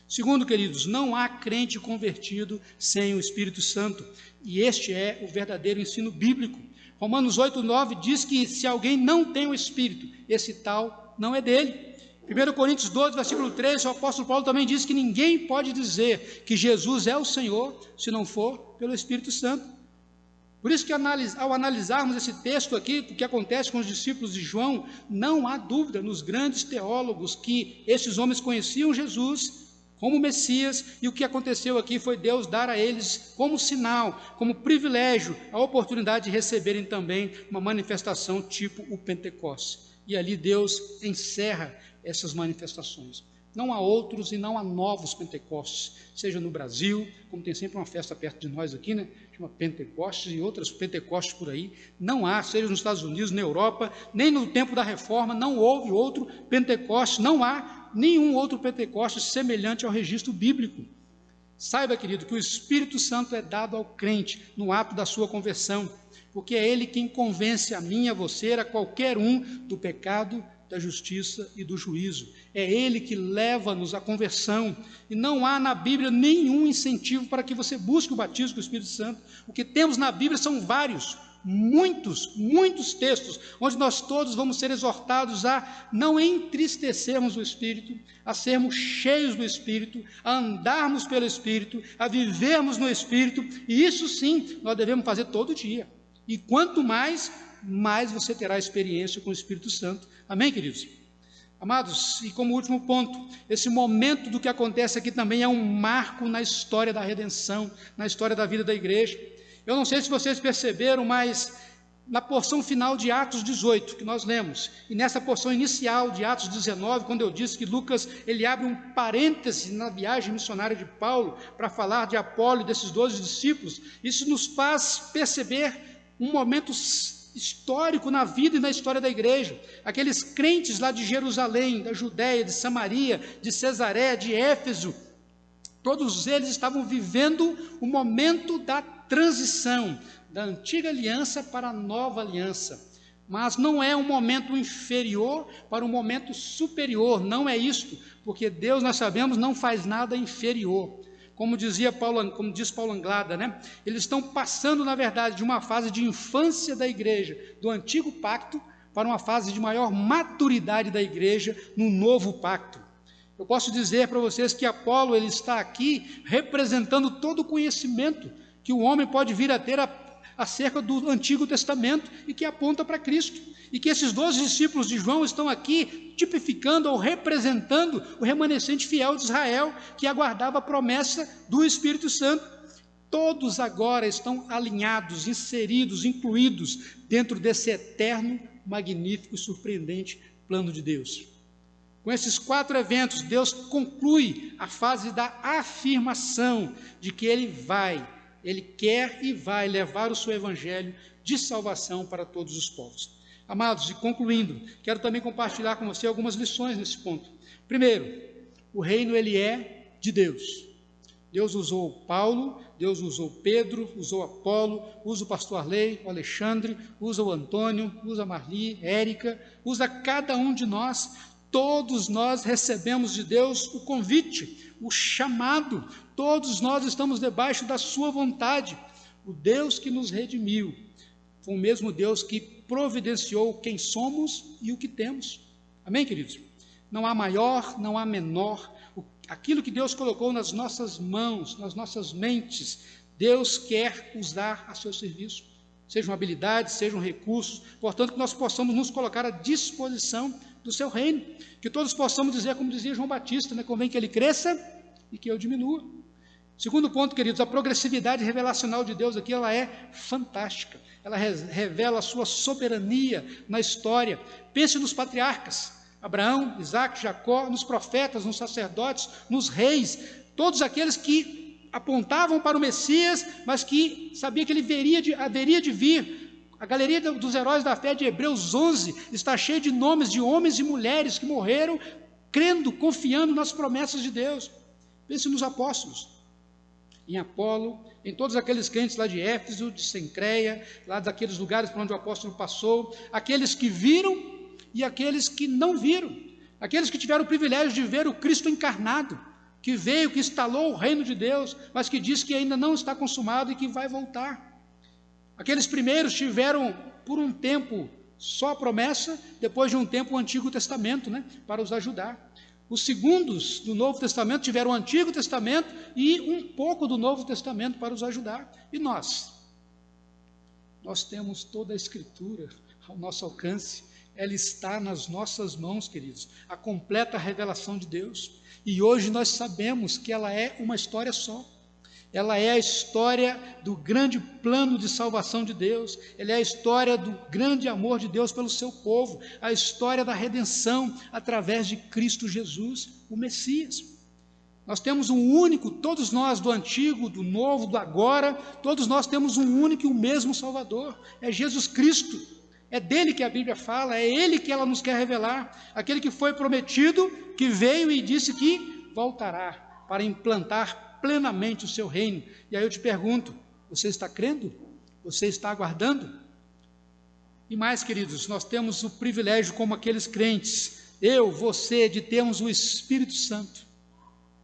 Segundo, queridos, não há crente convertido sem o Espírito Santo. E este é o verdadeiro ensino bíblico. Romanos 8:9 diz que se alguém não tem o Espírito, esse tal não é dele. 1 Coríntios 12, versículo 13, o apóstolo Paulo também diz que ninguém pode dizer que Jesus é o Senhor se não for pelo Espírito Santo. Por isso que ao analisarmos esse texto aqui, o que acontece com os discípulos de João, não há dúvida nos grandes teólogos que esses homens conheciam Jesus como Messias, e o que aconteceu aqui foi Deus dar a eles como sinal, como privilégio, a oportunidade de receberem também uma manifestação tipo o Pentecostes. E ali Deus encerra essas manifestações. Não há outros e não há novos Pentecostes, seja no Brasil, como tem sempre uma festa perto de nós aqui, né? Chama Pentecostes e outras Pentecostes por aí. Não há, seja nos Estados Unidos, na Europa, nem no tempo da Reforma, não houve outro Pentecostes, não há nenhum outro Pentecostes semelhante ao registro bíblico. Saiba, querido, que o Espírito Santo é dado ao crente no ato da sua conversão, porque é Ele quem convence a mim, a você, a qualquer um do pecado, da justiça e do juízo. É Ele que leva-nos à conversão, e não há na Bíblia nenhum incentivo para que você busque o batismo com o Espírito Santo. O que temos na Bíblia são muitos textos, onde nós todos vamos ser exortados a não entristecermos o Espírito, a sermos cheios do Espírito, a andarmos pelo Espírito, a vivermos no Espírito, e isso sim, nós devemos fazer todo dia. E quanto mais você terá experiência com o Espírito Santo. Amém, queridos? Amados, e como último ponto, esse momento do que acontece aqui também é um marco na história da redenção, na história da vida da igreja. Eu não sei se vocês perceberam, mas na porção final de Atos 18, que nós lemos, e nessa porção inicial de Atos 19, quando eu disse que Lucas, ele abre um parêntese na viagem missionária de Paulo, para falar de Apolo e desses 12 discípulos, isso nos faz perceber um momento histórico na vida e na história da igreja. Aqueles crentes lá de Jerusalém, da Judéia, de Samaria, de Cesaré, de Éfeso, todos eles estavam vivendo o momento da transição da antiga aliança para a nova aliança. Mas não é um momento inferior para um momento superior, não é isto, porque Deus, nós sabemos, não faz nada inferior. Como diz Paulo Anglada, né? Eles estão passando, na verdade, de uma fase de infância da igreja, do antigo pacto, para uma fase de maior maturidade da igreja no novo pacto. Eu posso dizer para vocês que Apolo, ele está aqui representando todo o conhecimento que o homem pode vir a ter acerca do Antigo Testamento e que aponta para Cristo. E que esses 12 discípulos de João estão aqui tipificando ou representando o remanescente fiel de Israel, que aguardava a promessa do Espírito Santo. Todos agora estão alinhados, inseridos, incluídos dentro desse eterno, magnífico e surpreendente plano de Deus. Com esses 4 eventos, Deus conclui a fase da afirmação de que Ele quer e vai levar o seu evangelho de salvação para todos os povos. Amados, e concluindo, quero também compartilhar com você algumas lições nesse ponto. Primeiro, o reino ele é de Deus. Deus usou Paulo, Deus usou Pedro, usou Apolo, usa o pastor Arley, o Alexandre, usa o Antônio, usa a Marli, Érica, usa cada um de nós. Todos nós recebemos de Deus o convite, o chamado. Todos nós estamos debaixo da sua vontade. O Deus que nos redimiu foi o mesmo Deus que providenciou quem somos e o que temos. Amém, queridos? Não há maior, não há menor. Aquilo que Deus colocou nas nossas mãos, nas nossas mentes, Deus quer usar a seu serviço. Sejam habilidades, sejam recursos, portanto que nós possamos nos colocar à disposição do seu reino. Que todos possamos dizer, como dizia João Batista, né? Convém que ele cresça e que eu diminua. Segundo ponto, queridos, a progressividade revelacional de Deus aqui, ela é fantástica. Ela revela a sua soberania na história. Pense nos patriarcas, Abraão, Isaac, Jacó, nos profetas, nos sacerdotes, nos reis, todos aqueles que apontavam para o Messias, mas que sabia que ele haveria de vir. A galeria dos heróis da fé de Hebreus 11 está cheia de nomes de homens e mulheres que morreram crendo, confiando nas promessas de Deus. Pense nos apóstolos, em Apolo, em todos aqueles crentes lá de Éfeso, de Cencreia, lá daqueles lugares por onde o apóstolo passou, aqueles que viram e aqueles que não viram, aqueles que tiveram o privilégio de ver o Cristo encarnado, que veio, que instalou o reino de Deus, mas que diz que ainda não está consumado e que vai voltar. Aqueles primeiros tiveram por um tempo só a promessa, depois de um tempo o Antigo Testamento, né, para os ajudar. Os segundos do Novo Testamento tiveram o Antigo Testamento e um pouco do Novo Testamento para os ajudar. E nós? Nós temos toda a Escritura ao nosso alcance. Ela está nas nossas mãos, queridos, a completa revelação de Deus. E hoje nós sabemos que ela é uma história só. Ela é a história do grande plano de salvação de Deus, ela é a história do grande amor de Deus pelo seu povo, a história da redenção através de Cristo Jesus, o Messias. Nós temos um único, todos nós do antigo, do novo, do agora, todos nós temos um único e o mesmo Salvador, é Jesus Cristo. É dele que a Bíblia fala, é ele que ela nos quer revelar, aquele que foi prometido, que veio e disse que voltará para implantar plenamente o seu reino. E aí eu te pergunto, você está crendo? Você está aguardando? E mais, queridos, nós temos o privilégio como aqueles crentes, eu, você, de termos o Espírito Santo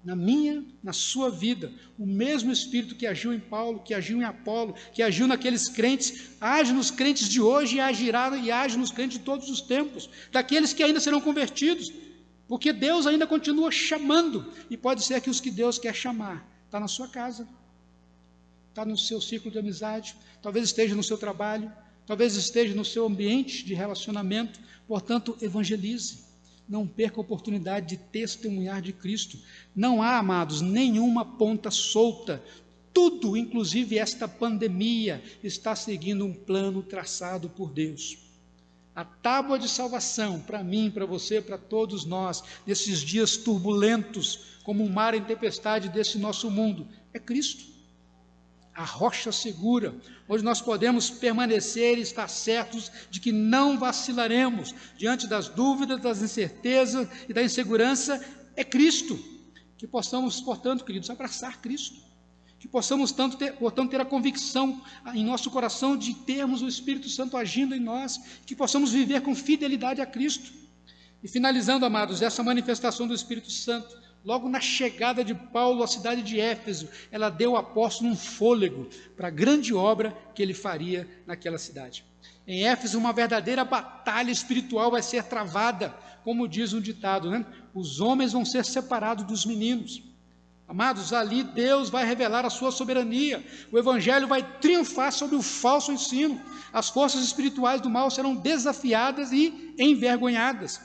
na minha, na sua vida, o mesmo Espírito que agiu em Paulo, que agiu em Apolo, que agiu naqueles crentes, age nos crentes de hoje e agirá e age nos crentes de todos os tempos, daqueles que ainda serão convertidos, porque Deus ainda continua chamando, e pode ser que os que Deus quer chamar, está na sua casa, está no seu ciclo de amizade, talvez esteja no seu trabalho, talvez esteja no seu ambiente de relacionamento, portanto, evangelize. Não perca a oportunidade de testemunhar de Cristo. Não há, amados, nenhuma ponta solta. Tudo, inclusive esta pandemia, está seguindo um plano traçado por Deus. A tábua de salvação, para mim, para você, para todos nós, nesses dias turbulentos, como um mar em tempestade desse nosso mundo, é Cristo. A rocha segura, onde nós podemos permanecer e estar certos de que não vacilaremos diante das dúvidas, das incertezas e da insegurança, é Cristo. Que possamos, portanto, queridos, abraçar Cristo. Que possamos, portanto, ter a convicção em nosso coração de termos o Espírito Santo agindo em nós, que possamos viver com fidelidade a Cristo. E finalizando, amados, essa manifestação do Espírito Santo, logo na chegada de Paulo à cidade de Éfeso, ela deu ao apóstolo um fôlego para a grande obra que ele faria naquela cidade. Em Éfeso, uma verdadeira batalha espiritual vai ser travada, como diz um ditado, né? Os homens vão ser separados dos meninos. Amados, ali Deus vai revelar a sua soberania, o Evangelho vai triunfar sobre o falso ensino, as forças espirituais do mal serão desafiadas e envergonhadas.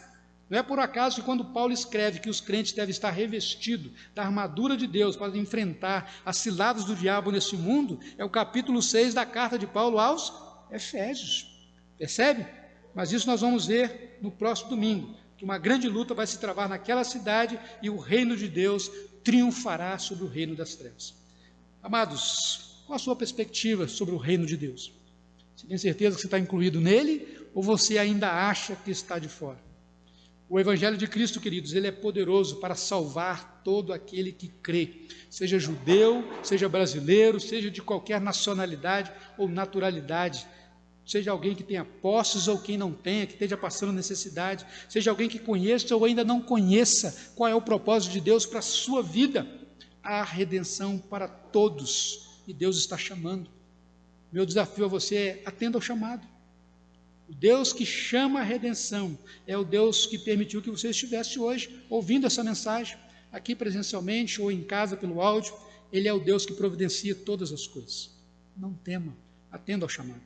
Não é por acaso que quando Paulo escreve que os crentes devem estar revestidos da armadura de Deus para enfrentar as ciladas do diabo nesse mundo, é o capítulo 6 da carta de Paulo aos Efésios. Percebe? Mas isso nós vamos ver no próximo domingo, que uma grande luta vai se travar naquela cidade e o reino de Deus triunfará sobre o reino das trevas. Amados, qual a sua perspectiva sobre o reino de Deus? Você tem certeza que você está incluído nele ou você ainda acha que está de fora? O Evangelho de Cristo, queridos, ele é poderoso para salvar todo aquele que crê, seja judeu, seja brasileiro, seja de qualquer nacionalidade ou naturalidade, seja alguém que tenha posses ou quem não tenha, que esteja passando necessidade, seja alguém que conheça ou ainda não conheça qual é o propósito de Deus para a sua vida. Há redenção para todos e Deus está chamando. Meu desafio a você é: atenda ao chamado. O Deus que chama a redenção é o Deus que permitiu que você estivesse hoje ouvindo essa mensagem, aqui presencialmente ou em casa pelo áudio. Ele é o Deus que providencia todas as coisas. Não tema, atenda ao chamado.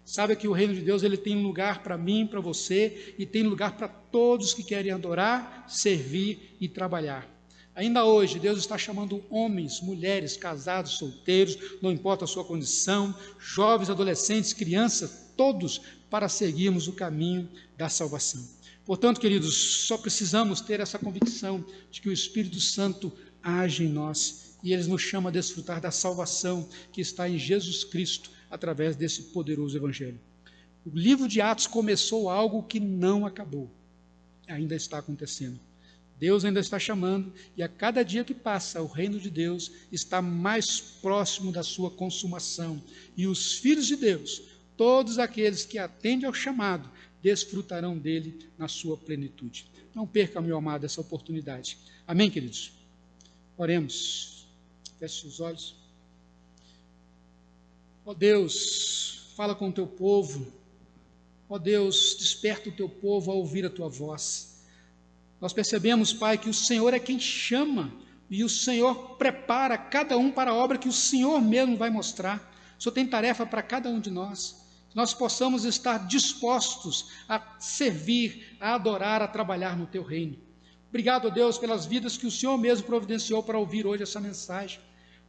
Sabe que o reino de Deus ele tem um lugar para mim, para você, e tem lugar para todos que querem adorar, servir e trabalhar. Ainda hoje, Deus está chamando homens, mulheres, casados, solteiros, não importa a sua condição, jovens, adolescentes, crianças, todos para seguirmos o caminho da salvação. Portanto, queridos, só precisamos ter essa convicção de que o Espírito Santo age em nós e Ele nos chama a desfrutar da salvação que está em Jesus Cristo através desse poderoso Evangelho. O livro de Atos começou algo que não acabou, ainda está acontecendo. Deus ainda está chamando e a cada dia que passa o reino de Deus está mais próximo da sua consumação e os filhos de Deus, todos aqueles que atendem ao chamado, desfrutarão dele na sua plenitude. Não perca, meu amado, essa oportunidade. Amém, queridos? Oremos. Feche os olhos. Ó Deus, fala com o teu povo. Ó Deus, desperta o teu povo a ouvir a tua voz. Nós percebemos, Pai, que o Senhor é quem chama e o Senhor prepara cada um para a obra que o Senhor mesmo vai mostrar. O Senhor tem tarefa para cada um de nós. Que nós possamos estar dispostos a servir, a adorar, a trabalhar no teu reino. Obrigado, ó Deus, pelas vidas que o Senhor mesmo providenciou para ouvir hoje essa mensagem.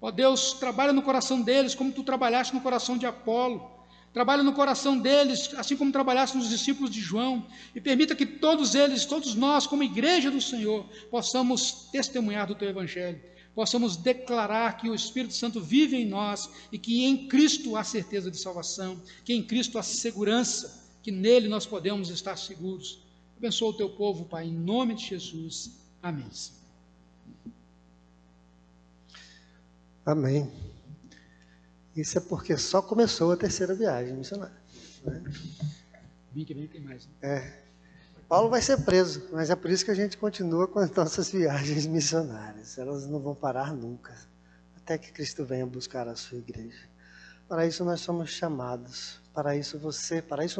Ó Deus, trabalha no coração deles como tu trabalhaste no coração de Apolo. Trabalha no coração deles, assim como trabalhaste nos discípulos de João, e permita que todos eles, todos nós, como igreja do Senhor, possamos testemunhar do teu Evangelho, possamos declarar que o Espírito Santo vive em nós e que em Cristo há certeza de salvação, que em Cristo há segurança, que nele nós podemos estar seguros. Abençoa o teu povo, Pai, em nome de Jesus. Amém. Amém. Amém. Isso é porque só começou a terceira viagem missionária. Né? Vem que vem tem mais. Né? Paulo vai ser preso, mas é por isso que a gente continua com as nossas viagens missionárias. Elas não vão parar nunca, até que Cristo venha buscar a sua igreja. Para isso nós somos chamados, para isso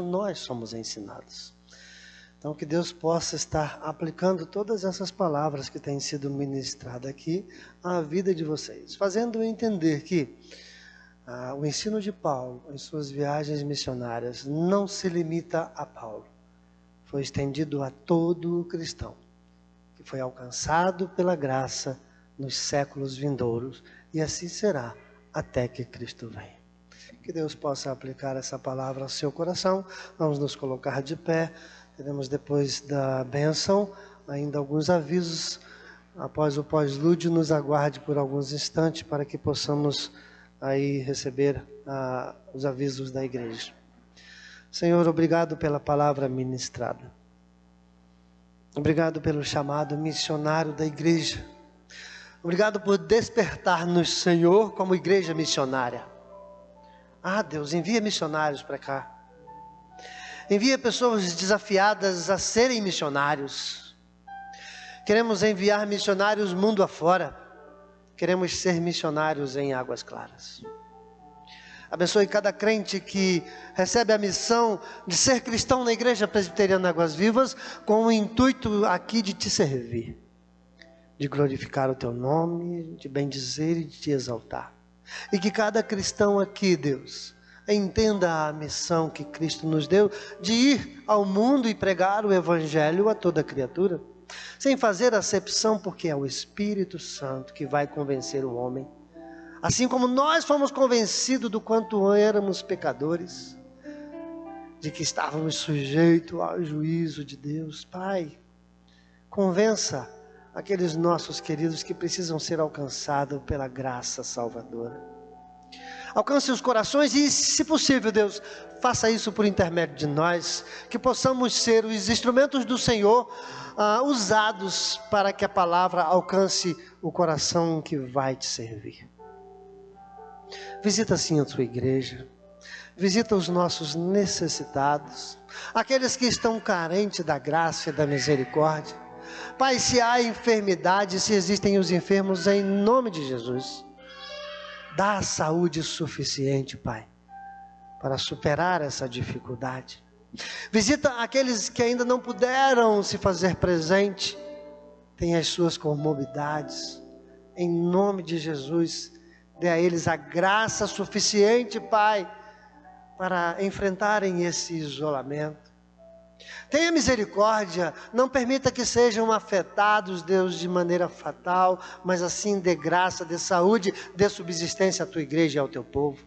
nós somos ensinados. Então que Deus possa estar aplicando todas essas palavras que têm sido ministradas aqui à vida de vocês, fazendo entender que o ensino de Paulo em suas viagens missionárias não se limita a Paulo. Foi estendido a todo cristão, que foi alcançado pela graça nos séculos vindouros, e assim será até que Cristo venha. Que Deus possa aplicar essa palavra ao seu coração. Vamos nos colocar de pé. Teremos depois da bênção ainda alguns avisos. Após o pós-lúdio, nos aguarde por alguns instantes para que possamos aí receber os avisos da igreja. Senhor, obrigado pela palavra ministrada. Obrigado pelo chamado missionário da igreja. Obrigado por despertar-nos, Senhor, como igreja missionária. Deus, envia missionários para cá. Envia pessoas desafiadas a serem missionários. Queremos enviar missionários mundo afora. Queremos ser missionários em Águas Claras. Abençoe cada crente que recebe a missão de ser cristão na Igreja Presbiteriana Águas Vivas, com o intuito aqui de te servir, de glorificar o teu nome, de bendizer e de te exaltar. E que cada cristão aqui, Deus, entenda a missão que Cristo nos deu de ir ao mundo e pregar o Evangelho a toda criatura, sem fazer acepção, porque é o Espírito Santo que vai convencer o homem. Assim como nós fomos convencidos do quanto éramos pecadores, de que estávamos sujeitos ao juízo de Deus. Pai, convença aqueles nossos queridos que precisam ser alcançados pela graça salvadora. Alcance os corações e, se possível, Deus, faça isso por intermédio de nós, que possamos ser os instrumentos do Senhor, usados para que a palavra alcance o coração que vai te servir. Visita sim a tua igreja, visita os nossos necessitados, aqueles que estão carentes da graça e da misericórdia. Pai, se há enfermidade, se existem os enfermos, em nome de Jesus, dá saúde suficiente, Pai, para superar essa dificuldade. Visita aqueles que ainda não puderam se fazer presente, têm as suas comorbidades, em nome de Jesus. Dê a eles a graça suficiente, Pai, para enfrentarem esse isolamento. Tenha misericórdia, não permita que sejam afetados, Deus, de maneira fatal, mas assim dê graça, dê saúde, dê subsistência à tua igreja e ao teu povo.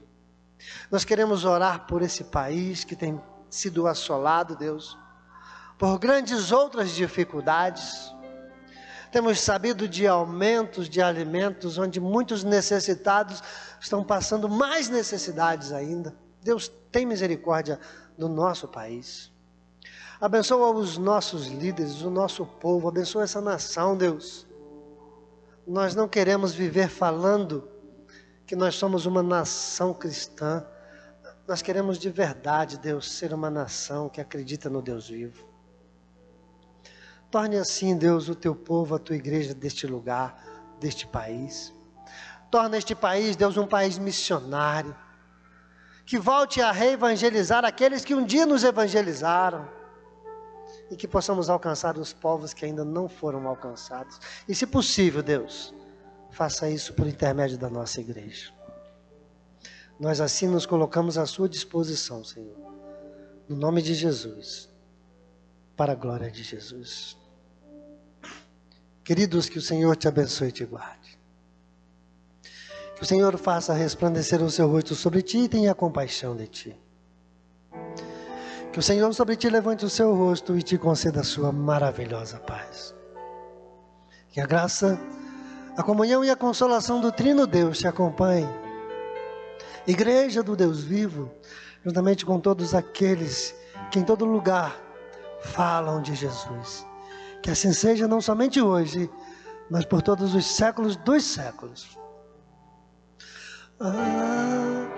Nós queremos orar por esse país que tem sido assolado, Deus, por grandes outras dificuldades. Temos sabido de aumentos de alimentos, onde muitos necessitados estão passando mais necessidades ainda. Deus, tem misericórdia do nosso país. Abençoa os nossos líderes, o nosso povo, abençoa essa nação, Deus. Nós não queremos viver falando que nós somos uma nação cristã. Nós queremos de verdade, Deus, ser uma nação que acredita no Deus vivo. Torne assim, Deus, o teu povo, a tua igreja deste lugar, deste país. Torna este país, Deus, um país missionário. Que volte a reevangelizar aqueles que um dia nos evangelizaram. E que possamos alcançar os povos que ainda não foram alcançados. E se possível, Deus, faça isso por intermédio da nossa igreja. Nós assim nos colocamos à sua disposição, Senhor. No nome de Jesus. Para a glória de Jesus. Queridos, que o Senhor te abençoe e te guarde. Que o Senhor faça resplandecer o seu rosto sobre ti e tenha compaixão de ti. Que o Senhor sobre ti levante o seu rosto e te conceda a sua maravilhosa paz. Que a graça, a comunhão e a consolação do Trino Deus te acompanhe. Igreja do Deus vivo, juntamente com todos aqueles que em todo lugar falam de Jesus. Que assim seja não somente hoje, mas por todos os séculos dos séculos. Amém.